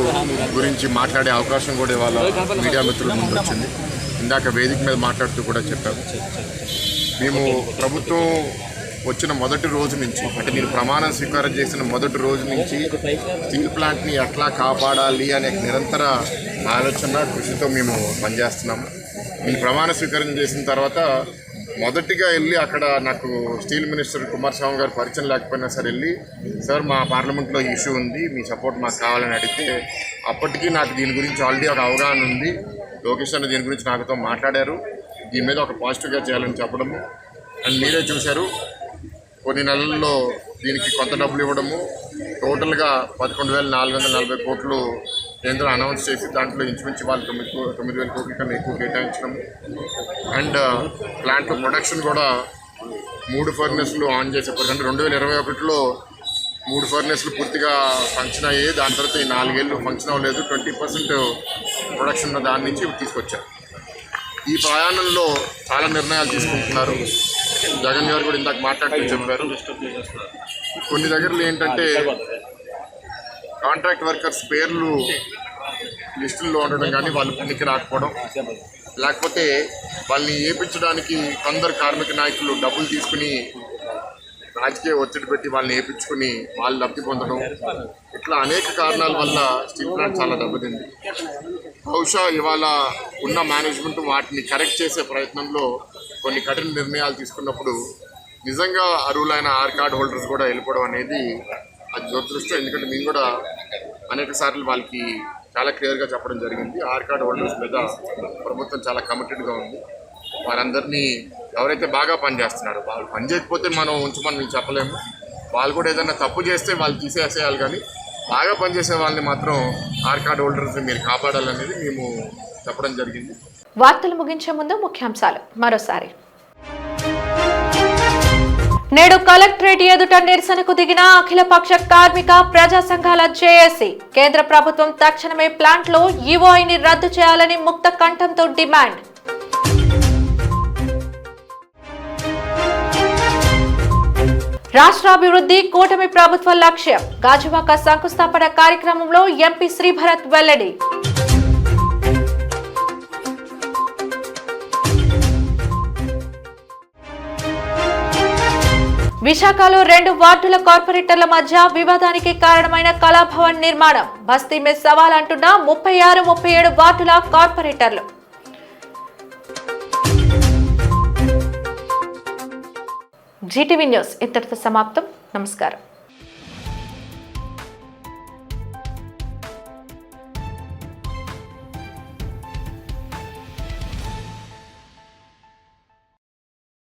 గురించి మాట్లాడే అవకాశం కూడా ఇవాళ మీడియా మిత్రుల ముందు వచ్చింది. ఇందాక వేదిక మీద మాట్లాడుతూ కూడా చెప్పాము, మేము ప్రభుత్వం వచ్చిన మొదటి రోజు నుంచి, అంటే నేను ప్రమాణం స్వీకారం చేసిన మొదటి రోజు నుంచి స్టీల్ ప్లాంట్ని ఎట్లా కాపాడాలి అనే నిరంతర ఆలోచన కృషితో మేము పనిచేస్తున్నాము. నేను ప్రమాణ స్వీకారం చేసిన తర్వాత మొదటిగా వెళ్ళి అక్కడ నాకు స్టీల్ మినిస్టర్ కుమారస్వామి గారు పరిచయం లేకపోయినా సరే వెళ్ళి, సార్ మా పార్లమెంట్లో ఇష్యూ ఉంది, మీ సపోర్ట్ మాకు కావాలని అడిగితే అప్పటికీ నాకు దీని గురించి ఆల్రెడీ ఒక అవగాహన ఉంది. లోకేష్ అన్న దీని గురించి నాకుతో మాట్లాడారు, దీని మీద ఒక పాజిటివ్గా చేయాలని చెప్పడము. అండ్ మీరే చూశారు, కొన్ని నెలల్లో దీనికి కొంత డబ్బులు ఇవ్వడము, టోటల్గా 11,440 కోట్లు కేంద్రం అనౌన్స్ చేసి దాంట్లో ఇంచుమించు వాళ్ళు 9,000 కోట్ల కన్నా ఎక్కువ కేటాయించడం. అండ్ ప్లాంట్లో ప్రొడక్షన్ కూడా 3 ఫర్నెస్లు ఆన్ చేసే, అంటే 2021లో 3 ఫర్నెస్లు పూర్తిగా ఫంక్షన్ అయ్యాయి. దాని తర్వాత ఈ 4 ఏళ్ళు ఫంక్షన్ అవ్వలేదు. 20% ప్రొడక్షన్ దాని నుంచి తీసుకొచ్చారు. ఈ ప్రయాణంలో చాలా నిర్ణయాలు తీసుకుంటున్నారు. జగన్ గారు కూడా ఇందాక మాట్లాడుతూ చెప్పారు, కొన్ని దగ్గరలో ఏంటంటే కాంట్రాక్ట్ వర్కర్స్ పేర్లు లిస్టుల్లో ఉండడం కానీ వాళ్ళు పనికి రాకపోవడం, లేకపోతే వాళ్ళని ఏపించడానికి కొందరు కార్మిక నాయకులు డబ్బులు తీసుకుని రాజకీయ ఒత్తిడి పెట్టి వాళ్ళని ఏపించుకుని వాళ్ళు లబ్ధి పొందడం, ఇట్లా అనేక కారణాల వల్ల స్టీల్ ప్లాంట్ చాలా దెబ్బతింది. బహుశా ఇవాళ ఉన్న మేనేజ్మెంట్ వాటిని కరెక్ట్ చేసే ప్రయత్నంలో కొన్ని కఠిన నిర్ణయాలు తీసుకున్నప్పుడు నిజంగా అర్హులైన ఆర్ కార్డ్ హోల్డర్స్ కూడా వెళ్ళిపోవడం అనేది అది దురదృష్టం. ఎందుకంటే మేము కూడా అనేక సార్లు వాళ్ళకి చాలా క్లియర్గా చెప్పడం జరిగింది, ఆర్ కార్డ్ హోల్డర్స్ మీద ప్రభుత్వం చాలా కమిటెడ్గా ఉంది. వారందరినీ ఎవరైతే బాగా పనిచేస్తున్నారో, వాళ్ళు పని చేయకపోతే మనం ఉంచమని మేము చెప్పలేము. వాళ్ళు కూడా ఏదైనా తప్పు చేస్తే వాళ్ళు తీసేసేయాలి, కానీ బాగా పనిచేసే వాళ్ళని మాత్రం ఆర్ కార్డ్ హోల్డర్స్ని మీరు కాపాడాలనేది మేము చెప్పడం జరిగింది. వార్తలు ముగించే ముందు ముఖ్యాంశాలు మరోసారి. నేడు కలెక్టరేట్ ఎదుట నిరసనకు దిగిన అఖిలపక్ష కార్మిక ప్రజా సంఘాల జేఏసీ. కేంద్ర ప్రభుత్వం తక్షణమే ప్లాంట్లో ఈఓఐని రద్దు చేయాలని ముక్త కంఠంతో డిమాండ్. రాష్ట్రాభివృద్ధి కూటమి ప్రభుత్వ లక్ష్యం. గాజువాక శంకుస్థాపన కార్యక్రమంలో ఎంపీ శ్రీభరత్ వెల్లడి. విశాఖలో 2 వార్డుల కార్పొరేటర్ల మధ్య వివాదానికి కారణమైన కళాభవన్ నిర్మాణం. బస్తీ మీద సవాల్ అంటున్న 36, 37 వార్డుల కార్పొరేటర్లు. జీటీవీ న్యూస్ ఇంతటితో సమాప్తం. నమస్కారం.